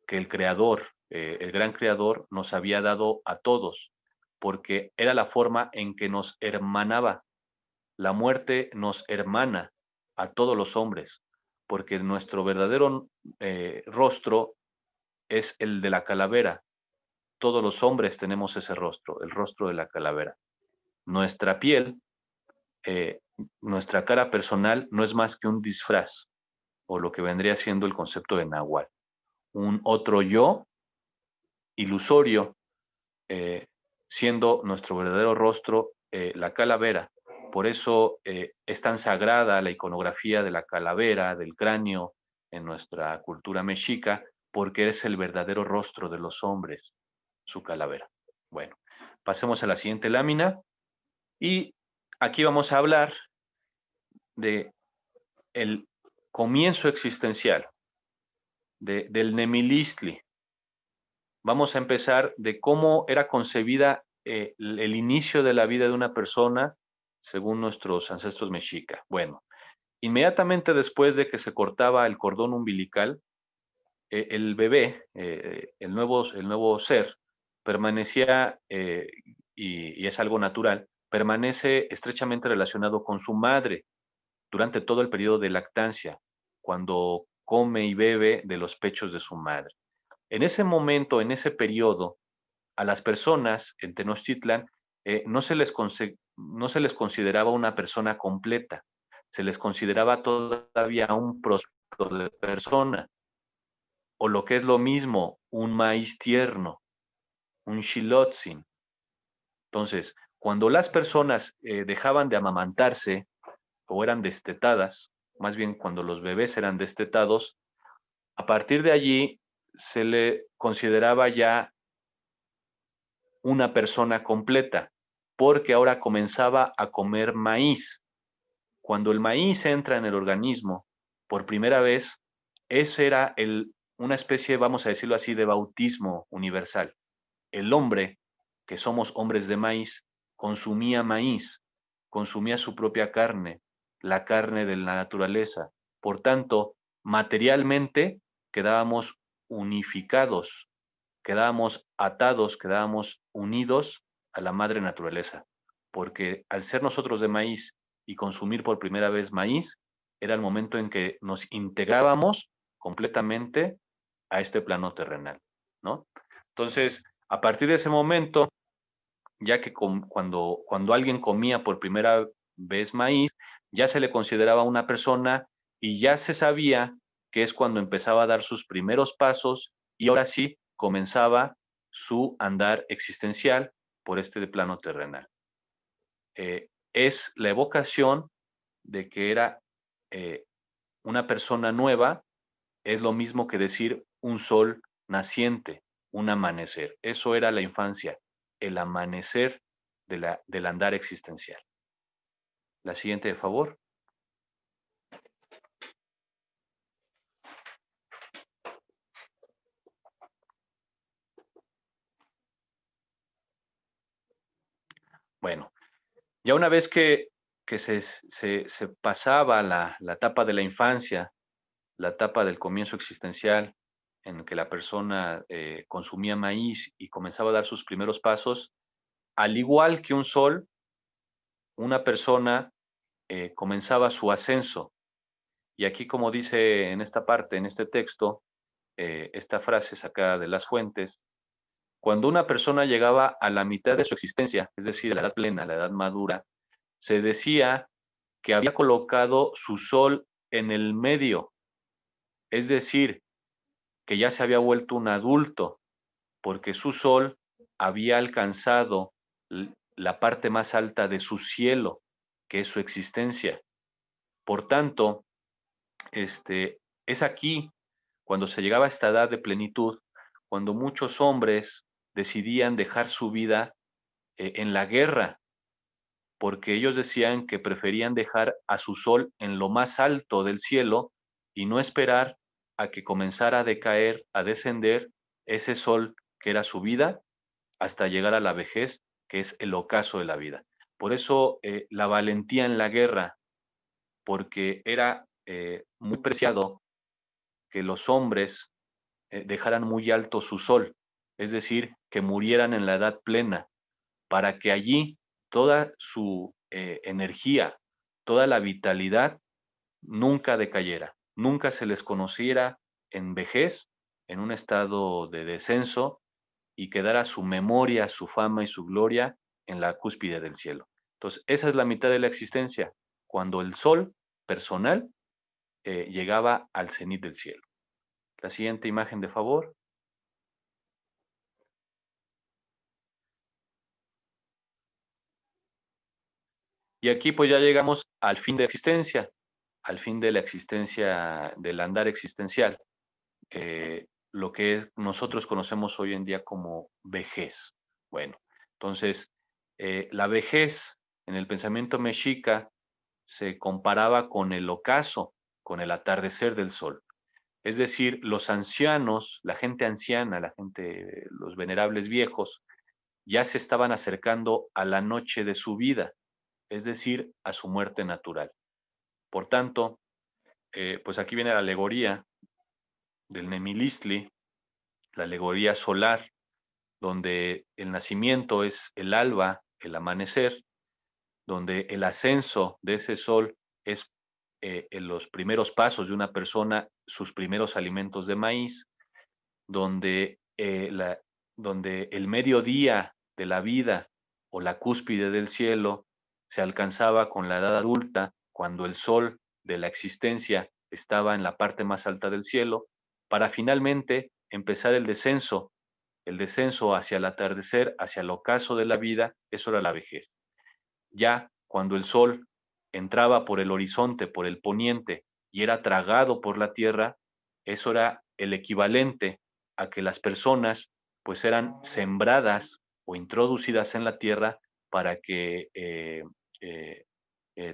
que el creador, el gran creador, nos había dado a todos, porque era la forma en que nos hermanaba. La muerte nos hermana a todos los hombres, porque nuestro verdadero rostro es el de la calavera. Todos los hombres tenemos ese rostro, el rostro de la calavera. Nuestra piel, eh, nuestra cara personal no es más que un disfraz, o lo que vendría siendo el concepto de Nahual. Un otro yo ilusorio, eh, siendo nuestro verdadero rostro la calavera. Por eso es tan sagrada la iconografía de la calavera, del cráneo en nuestra cultura mexica, porque es el verdadero rostro de los hombres, su calavera. Bueno, pasemos a la siguiente lámina y aquí vamos a hablar de el comienzo existencial del Nemilistli. Vamos a empezar de cómo era concebida el inicio de la vida de una persona según nuestros ancestros mexicas. Bueno, inmediatamente después de que se cortaba el cordón umbilical, el bebé, el nuevo ser, permanecía, y es algo natural, permanece estrechamente relacionado con su madre durante todo el periodo de lactancia, cuando come y bebe de los pechos de su madre. En ese momento, en ese periodo, a las personas en Tenochtitlan no se les consideraba una persona completa, se les consideraba todavía un prospecto de persona, o lo que es lo mismo, un maíz tierno, un xilotzin. Entonces, cuando las personas dejaban de amamantarse o eran destetadas, más bien cuando los bebés eran destetados, a partir de allí se le consideraba ya una persona completa, porque ahora comenzaba a comer maíz. Cuando el maíz entra en el organismo por primera vez, ese era una especie, vamos a decirlo así, de bautismo universal. El hombre, que somos hombres de maíz, consumía su propia carne, la carne de la naturaleza. Por tanto, materialmente quedábamos unificados, quedábamos atados, quedábamos unidos a la madre naturaleza, porque al ser nosotros de maíz y consumir por primera vez maíz, era el momento en que nos integrábamos completamente a este plano terrenal, ¿no? Entonces, a partir de ese momento, ya que cuando alguien comía por primera vez maíz, ya se le consideraba una persona y ya se sabía que es cuando empezaba a dar sus primeros pasos y ahora sí comenzaba su andar existencial por este plano terrenal. Es la evocación de que era una persona nueva, es lo mismo que decir un sol naciente, un amanecer. Eso era la infancia, el amanecer del andar existencial. La siguiente, de favor. Bueno, ya una vez que se pasaba la etapa de la infancia, la etapa del comienzo existencial, en que la persona consumía maíz y comenzaba a dar sus primeros pasos, al igual que un sol, una persona comenzaba su ascenso. Y aquí, como dice en esta parte, en este texto, esta frase sacada de las fuentes, cuando una persona llegaba a la mitad de su existencia, es decir, la edad plena, la edad madura, se decía que había colocado su sol en el medio, es decir, que ya se había vuelto un adulto, porque su sol había alcanzado la parte más alta de su cielo, que es su existencia. Por tanto, es aquí, cuando se llegaba a esta edad de plenitud, cuando muchos hombres decidían dejar su vida en la guerra, porque ellos decían que preferían dejar a su sol en lo más alto del cielo y no esperar a que comenzara a decaer, a descender ese sol que era su vida, hasta llegar a la vejez, que es el ocaso de la vida. Por eso la valentía en la guerra, porque era muy preciado que los hombres dejaran muy alto su sol, es decir, que murieran en la edad plena, para que allí toda su energía, toda la vitalidad nunca decayera, nunca se les conociera en vejez, en un estado de descenso, y quedara su memoria, su fama y su gloria en la cúspide del cielo. Entonces, esa es la mitad de la existencia, cuando el sol personal llegaba al cenit del cielo. La siguiente imagen, de favor. Y aquí pues ya llegamos al fin de la existencia, al fin de la existencia, del andar existencial, lo que nosotros conocemos hoy en día como vejez. Bueno, entonces, la vejez en el pensamiento mexica se comparaba con el ocaso, con el atardecer del sol. Es decir, los ancianos, la gente anciana, la gente, los venerables viejos, ya se estaban acercando a la noche de su vida, es decir, a su muerte natural. Por tanto, pues aquí viene la alegoría del Nemilistli, la alegoría solar, donde el nacimiento es el alba, el amanecer, donde el ascenso de ese sol es en los primeros pasos de una persona, sus primeros alimentos de maíz, donde, donde el mediodía de la vida o la cúspide del cielo se alcanzaba con la edad adulta, cuando el sol de la existencia estaba en la parte más alta del cielo, para finalmente empezar el descenso hacia el atardecer, hacia el ocaso de la vida, eso era la vejez. Ya cuando el sol entraba por el horizonte, por el poniente, y era tragado por la tierra, eso era el equivalente a que las personas pues eran sembradas o introducidas en la tierra para que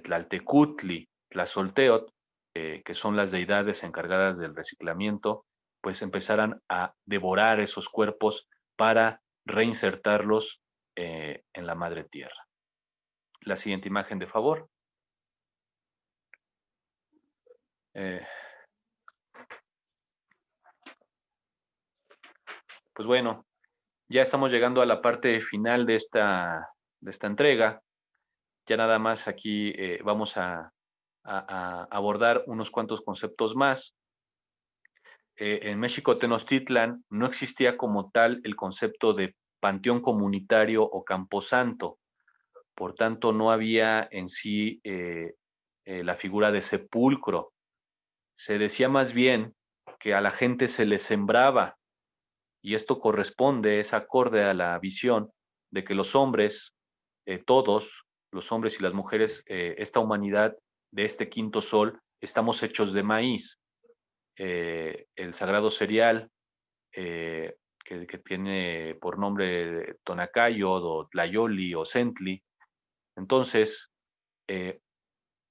Tlaltecutli, Tlazolteotl, que son las deidades encargadas del reciclamiento, pues empezaran a devorar esos cuerpos para reinsertarlos en la madre tierra. La siguiente imagen, de favor. Pues bueno, ya estamos llegando a la parte final de esta entrega. Ya nada más aquí vamos a abordar unos cuantos conceptos más. En México Tenochtitlan no existía como tal el concepto de panteón comunitario o camposanto. Por tanto, no había en sí la figura de sepulcro. Se decía más bien que a la gente se le sembraba, y esto corresponde, es acorde a la visión de que los hombres, todos, los hombres y las mujeres, esta humanidad de este quinto sol, estamos hechos de maíz. El sagrado cereal, que tiene por nombre Tonacayod o Tlayoli o Sentli. Entonces,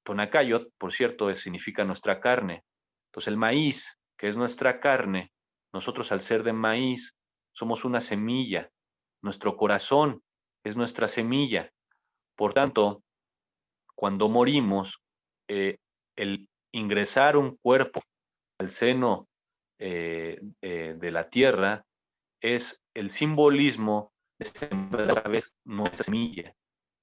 Tonacayot, por cierto, significa nuestra carne. Entonces el maíz, que es nuestra carne, nosotros al ser de maíz somos una semilla. Nuestro corazón es nuestra semilla. Por tanto, cuando morimos, el ingresar un cuerpo al seno de la tierra es el simbolismo de sembrar otra vez nuestra semilla,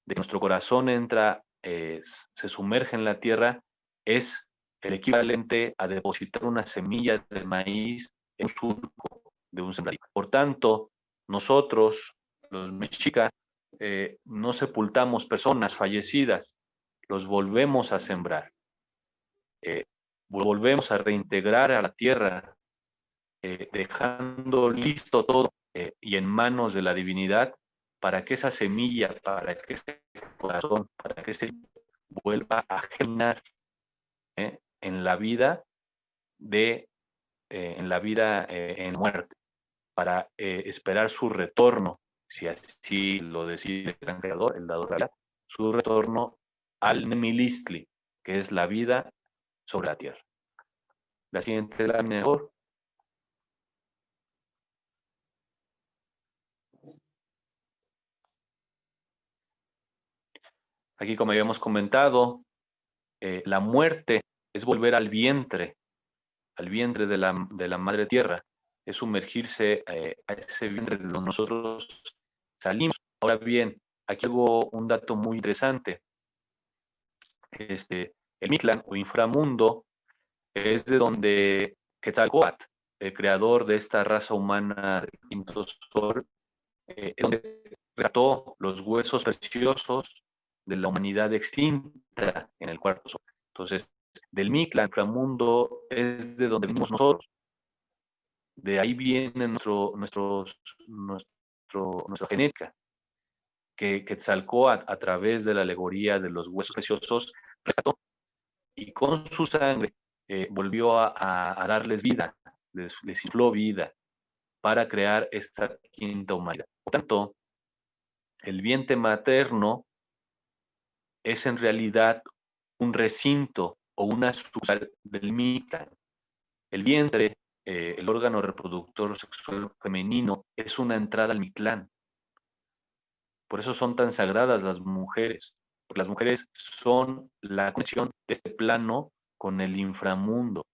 de que nuestro corazón entra, se sumerge en la tierra, es el equivalente a depositar una semilla de maíz en un surco de un sembradío. Por tanto, nosotros, los mexicas, no sepultamos personas fallecidas, los volvemos a sembrar, volvemos a reintegrar a la tierra, dejando listo todo y en manos de la divinidad para que esa semilla, para que ese corazón, para que se vuelva a germinar en la vida en la vida en muerte, para esperar su retorno, si así lo decide el gran creador, el dador de la vida, su retorno al Nemilistli, que es la vida sobre la tierra. La siguiente lámina, mejor. Aquí, como habíamos comentado, la muerte es volver al vientre de la madre tierra, es sumergirse a ese vientre de donde nosotros salimos. Ahora bien, aquí hago un dato muy interesante. El Mictlán o inframundo es de donde Quetzalcóatl, el creador de esta raza humana del quinto sol, es donde rescató los huesos preciosos de la humanidad extinta en el cuarto sol. Entonces, del Mictlán, inframundo, es de donde venimos nosotros. De ahí viene nuestra genética, que Quetzalcóatl, a través de la alegoría de los huesos preciosos, rescató y con su sangre volvió a darles vida, les infló vida para crear esta quinta humanidad. Por tanto, el vientre materno es en realidad un recinto o una sucursal del Mictlán. El vientre, el órgano reproductor sexual femenino, es una entrada al Mictlán. Por eso son tan sagradas las mujeres, porque las mujeres son la conexión de este plano con el inframundo.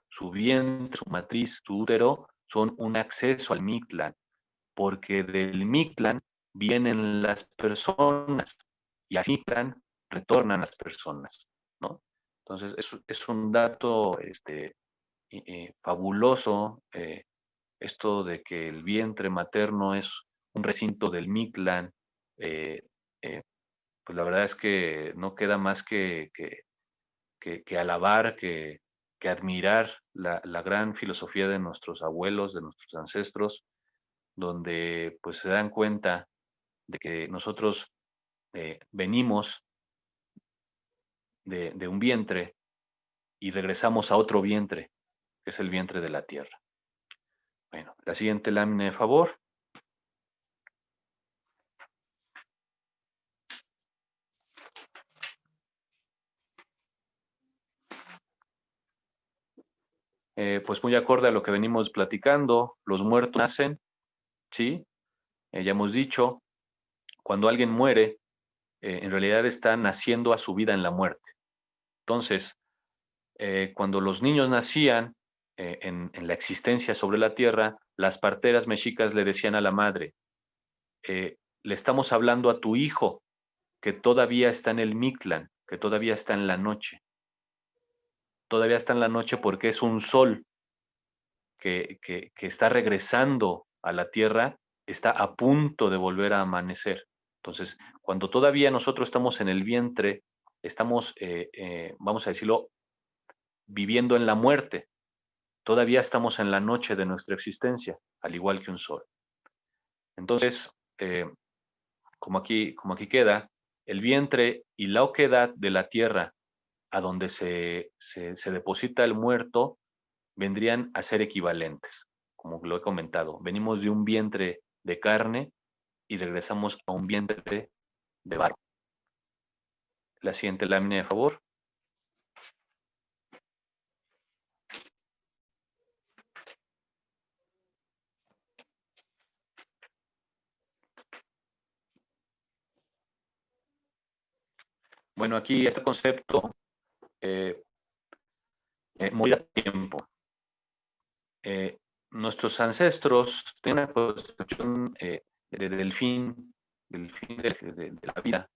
Su vientre, su matriz, su útero son un acceso al Mictlán, porque del Mictlán vienen las personas y al Mictlán retornan las personas, ¿no? Entonces, es un dato fabuloso, esto de que el vientre materno es un recinto del Mictlán. eh, eh, pues la verdad es que no queda más que alabar, que admirar la gran filosofía de nuestros abuelos, de nuestros ancestros, donde pues se dan cuenta de que nosotros venimos de un vientre y regresamos a otro vientre, que es el vientre de la tierra. Bueno, la siguiente lámina, de favor. Pues muy acorde a lo que venimos platicando, los muertos nacen, ¿sí? Ya hemos dicho, cuando alguien muere, en realidad está naciendo a su vida en la muerte. Entonces, cuando los niños nacían en la existencia sobre la tierra, las parteras mexicas le decían a la madre, le estamos hablando a tu hijo que todavía está en el Mictlán, que todavía está en la noche. Todavía está en la noche porque es un sol que está regresando a la tierra, está a punto de volver a amanecer. Entonces, cuando todavía nosotros estamos en el vientre, estamos, vamos a decirlo, viviendo en la muerte. Todavía estamos en la noche de nuestra existencia, al igual que un sol. Entonces, como aquí queda, el vientre y la oquedad de la tierra, a donde se deposita el muerto, vendrían a ser equivalentes, como lo he comentado. Venimos de un vientre de carne y regresamos a un vientre de barro. La siguiente lámina, de favor. Bueno, aquí este concepto, morir a tiempo. Nuestros ancestros tienen una concepción del fin de la vida,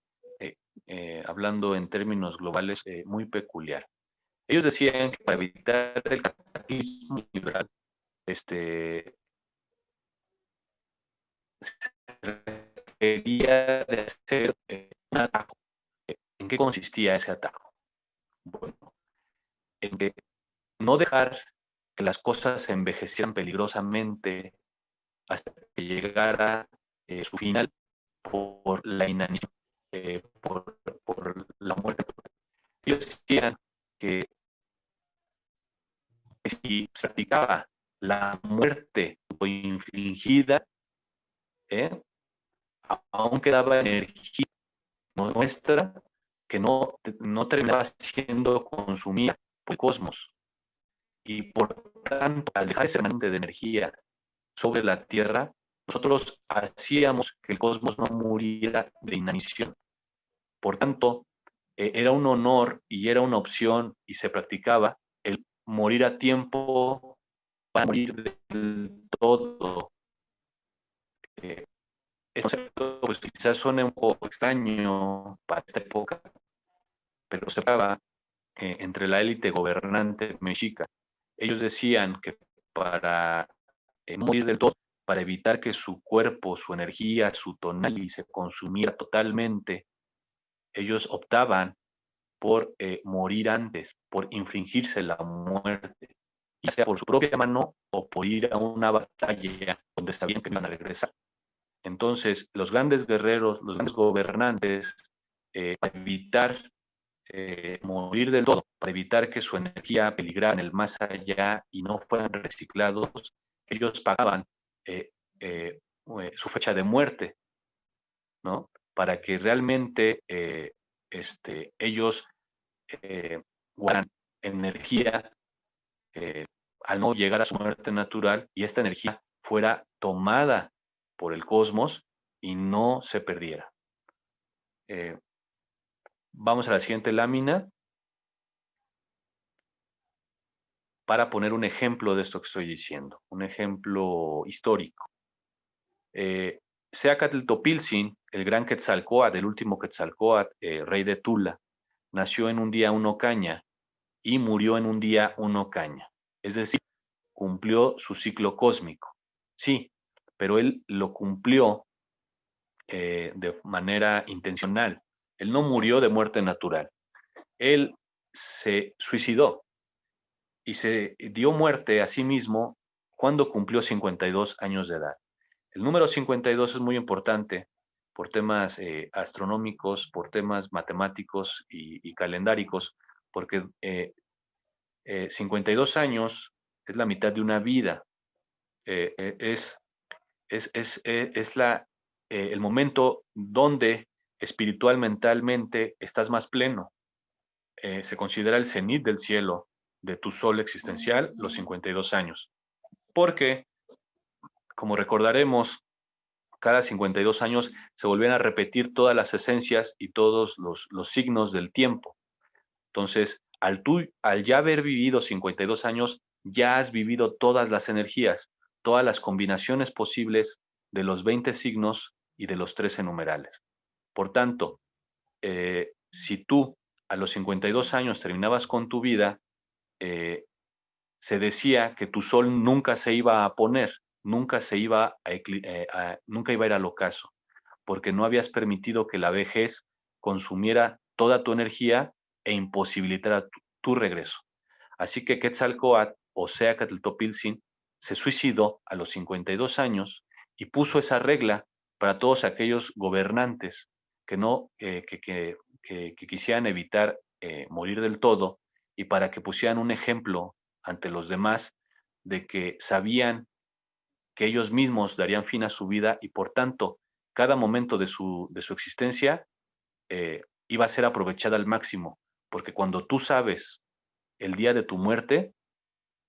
hablando en términos globales, muy peculiar. Ellos decían que para evitar el cataclismo liberal, requería de hacer un atajo. ¿En qué consistía ese atajo? Bueno, en que no dejar que las cosas se envejecieran peligrosamente hasta que llegara su final por la inanición, por la muerte. Ellos decían que si se practicaba la muerte infligida, aún quedaba energía nuestra que no terminaba siendo consumida por el cosmos. Y por tanto, al dejar ese remanente de energía sobre la Tierra, nosotros hacíamos que el cosmos no muriera de inanición. Por tanto, era un honor y era una opción y se practicaba el morir a tiempo para morir del todo. Este concepto pues, quizás suene un poco extraño para esta época, pero se hablaba entre la élite gobernante mexica. Ellos decían que para no morir del todo, para evitar que su cuerpo, su energía, su tonalidad se consumiera totalmente, ellos optaban por morir antes, por infligirse la muerte, ya sea por su propia mano o por ir a una batalla donde sabían que iban a regresar. Entonces, los grandes guerreros, los grandes gobernantes, para evitar morir del todo, para evitar que su energía peligrara en el más allá y no fueran reciclados, ellos pagaban eh, su fecha de muerte, ¿no? Para que realmente ellos guardan energía al no llegar a su muerte natural y esta energía fuera tomada por el cosmos y no se perdiera. Vamos a la siguiente lámina para poner un ejemplo de esto que estoy diciendo, un ejemplo histórico. Seacatl-Topiltzin, el gran Quetzalcóatl, el último Quetzalcóatl, rey de Tula, nació en un día 1 caña y murió en un día 1 caña. Es decir, cumplió su ciclo cósmico. Sí, pero él lo cumplió de manera intencional. Él no murió de muerte natural. Él se suicidó y se dio muerte a sí mismo cuando cumplió 52 años de edad. El número 52 es muy importante por temas astronómicos, por temas matemáticos y calendáricos, porque 52 años es la mitad de una vida. Es el momento donde espiritual, mentalmente estás más pleno. Se considera el cenit del cielo de tu sol existencial, los 52 años. Porque, como recordaremos, cada 52 años se volvían a repetir todas las esencias y todos los signos del tiempo. Entonces, al ya haber vivido 52 años, ya has vivido todas las energías, todas las combinaciones posibles de los 20 signos y de los 13 numerales. Por tanto, si tú a los 52 años terminabas con tu vida, se decía que tu sol nunca se iba a poner, nunca iba a ir al ocaso, porque no habías permitido que la vejez consumiera toda tu energía e imposibilitara tu regreso. Así que Quetzalcóatl, o Seacatl-Topiltzin, se suicidó a los 52 años y puso esa regla para todos aquellos gobernantes que no que quisieran evitar morir del todo y para que pusieran un ejemplo ante los demás de que sabían que ellos mismos darían fin a su vida y por tanto cada momento de su existencia iba a ser aprovechada al máximo, porque cuando tú sabes el día de tu muerte,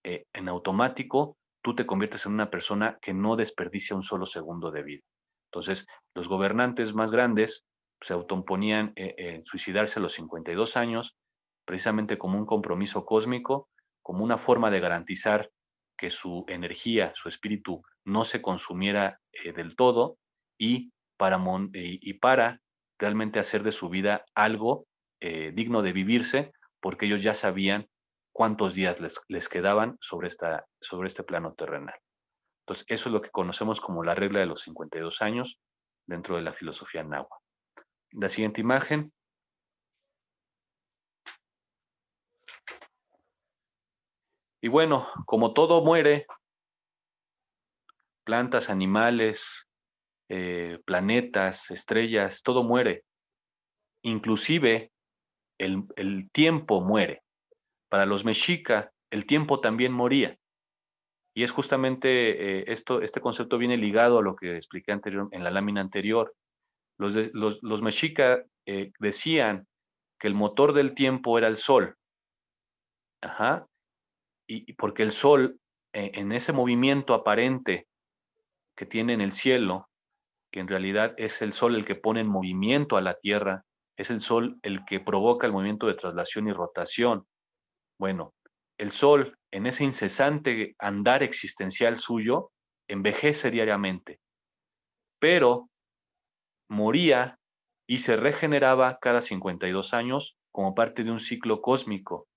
en automático tú te conviertes en una persona que no desperdicia un solo segundo de vida. Entonces, los gobernantes más grandes se autoimponían en suicidarse a los 52 años, precisamente como un compromiso cósmico, como una forma de garantizar que su energía, su espíritu, no se consumiera del todo y para realmente hacer de su vida algo digno de vivirse, porque ellos ya sabían cuántos días les quedaban sobre este plano terrenal. Entonces, eso es lo que conocemos como la regla de los 52 años dentro de la filosofía náhuatl. La siguiente imagen. Y bueno, como todo muere, plantas, animales, planetas, estrellas, todo muere. Inclusive el tiempo muere. Para los mexica, el tiempo también moría. Y es justamente este concepto viene ligado a lo que expliqué en la lámina anterior. Los mexica decían que el motor del tiempo era el sol. Ajá. Y porque el sol, en ese movimiento aparente que tiene en el cielo, que en realidad es el sol el que pone en movimiento a la tierra Es el Sol el que provoca el movimiento de traslación y rotación. Bueno, el Sol, en ese incesante andar existencial suyo, envejece diariamente, pero moría y se regeneraba cada 52 años como parte de un ciclo cósmico.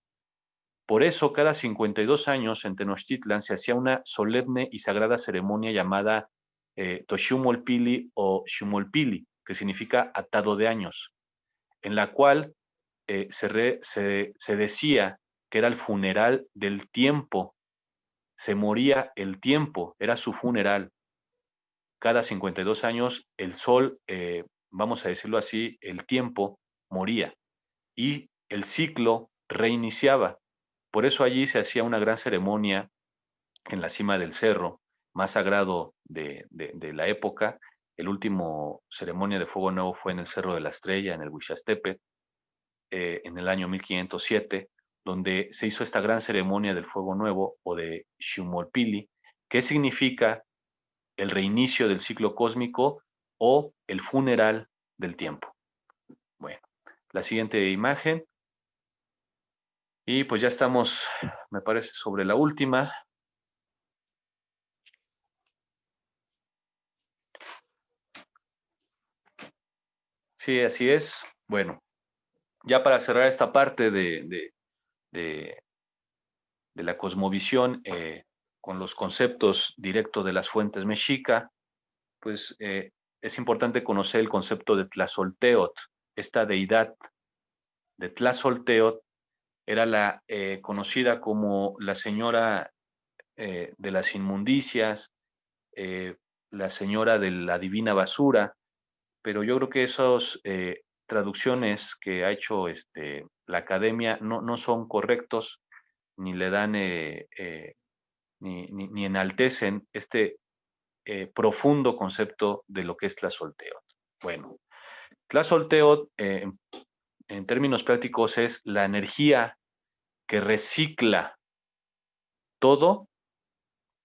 Por eso, cada 52 años en Tenochtitlan se hacía una solemne y sagrada ceremonia llamada Toshumolpili o Shumolpili, que significa atado de años, en la cual se decía que era el funeral del tiempo, se moría el tiempo, era su funeral. Cada 52 años el sol, vamos a decirlo así, el tiempo moría y el ciclo reiniciaba. Por eso allí se hacía una gran ceremonia en la cima del cerro, más sagrado de la época. El último ceremonia de Fuego Nuevo fue en el Cerro de la Estrella, en el Huixastepe, en el año 1507, donde se hizo esta gran ceremonia del Fuego Nuevo o de Shumolpili, que significa el reinicio del ciclo cósmico o el funeral del tiempo. Bueno, la siguiente imagen. Y pues ya estamos, me parece, sobre la última. Sí, así es. Bueno, ya para cerrar esta parte de, de la cosmovisión con los conceptos directos de las fuentes mexica, pues es importante conocer el concepto de Tlazolteotl. Esta deidad de Tlazolteotl era la conocida como la señora de las inmundicias, eh, la señora de la divina basura, pero yo creo que esas traducciones que ha hecho la academia no son correctos, ni le dan, ni enaltecen este profundo concepto de lo que es Tlazolteotl. Bueno, Tlazolteotl, en términos prácticos, es la energía que recicla todo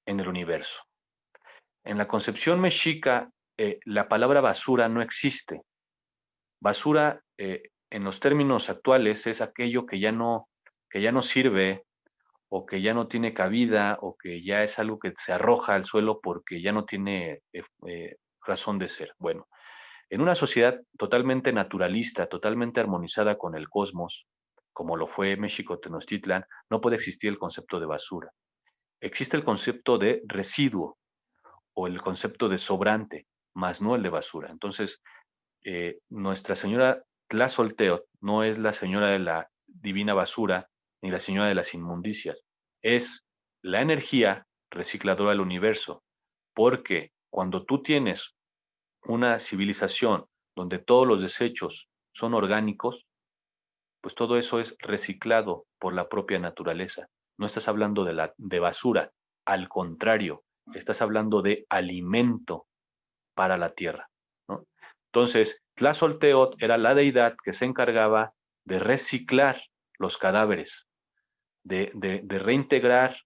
en el universo. En la concepción mexica, la palabra basura no existe. Basura, en los términos actuales, es aquello que ya no sirve o que ya no tiene cabida o que ya es algo que se arroja al suelo porque ya no tiene razón de ser. Bueno, en una sociedad totalmente naturalista, totalmente armonizada con el cosmos, como lo fue México Tenochtitlan, no puede existir el concepto de basura. Existe el concepto de residuo o el concepto de sobrante, más no el de basura. Entonces, Nuestra Señora Tlazolteotl no es la señora de la divina basura ni la señora de las inmundicias, es la energía recicladora del universo, porque cuando tú tienes una civilización donde todos los desechos son orgánicos, pues todo eso es reciclado por la propia naturaleza. No estás hablando de basura, al contrario, estás hablando de alimento para la tierra, ¿no? Entonces, Tlazolteotl era la deidad que se encargaba de reciclar los cadáveres, de reintegrar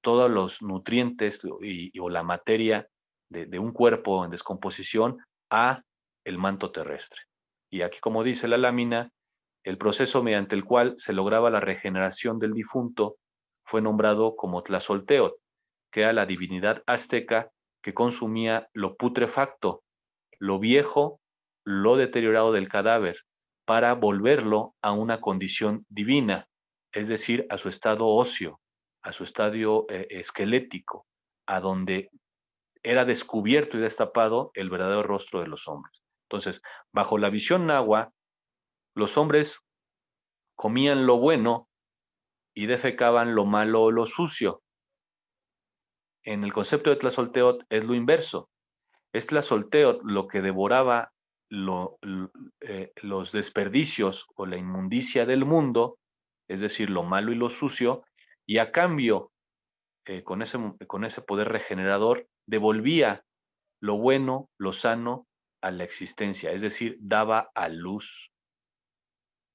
todos los nutrientes o la materia de un cuerpo en descomposición a el manto terrestre. Y aquí, como dice la lámina, el proceso mediante el cual se lograba la regeneración del difunto fue nombrado como Tlazolteotl, que era la divinidad azteca que consumía lo putrefacto, lo viejo, lo deteriorado del cadáver, para volverlo a una condición divina, es decir, a su estado óseo, a su estadio esquelético, a donde era descubierto y destapado el verdadero rostro de los hombres. Entonces, bajo la visión nahua, los hombres comían lo bueno y defecaban lo malo o lo sucio. En el concepto de Tlazolteotl es lo inverso. Es Tlazolteotl lo que devoraba los desperdicios o la inmundicia del mundo, es decir, lo malo y lo sucio, y a cambio, con ese poder regenerador, devolvía lo bueno, lo sano a la existencia, es decir, daba a luz,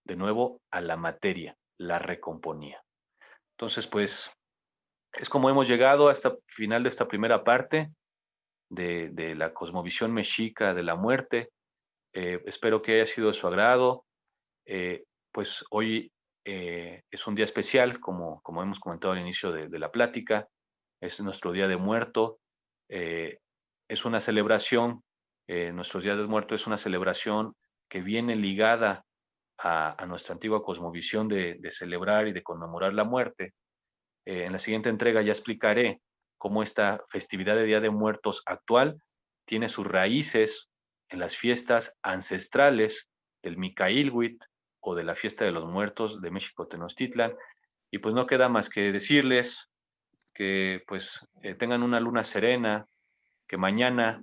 de nuevo, a la materia, la recomponía. Entonces, pues, es como hemos llegado hasta el final de esta primera parte de la cosmovisión mexica de la muerte. Espero que haya sido de su agrado. Pues hoy es un día especial, como hemos comentado al inicio de la plática. Es nuestro Día de Muerto. eh, es una celebración, nuestro Día de Muerto es una celebración que viene ligada a nuestra antigua cosmovisión de celebrar y de conmemorar la muerte. En la siguiente entrega ya explicaré cómo esta festividad de Día de Muertos actual tiene sus raíces en las fiestas ancestrales del Micailhuitl o de la fiesta de los muertos de México Tenochtitlan. Y pues no queda más que decirles que pues tengan una luna serena, que mañana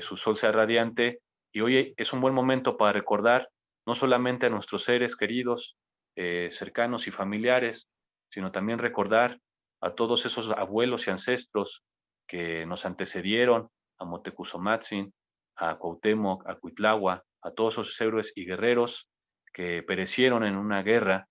su sol sea radiante y hoy es un buen momento para recordar no solamente a nuestros seres queridos, cercanos y familiares, sino también recordar a todos esos abuelos y ancestros que nos antecedieron, a Motecuzomatzin, a Cuauhtémoc, a Cuitlahua, a todos esos héroes y guerreros que perecieron en una guerra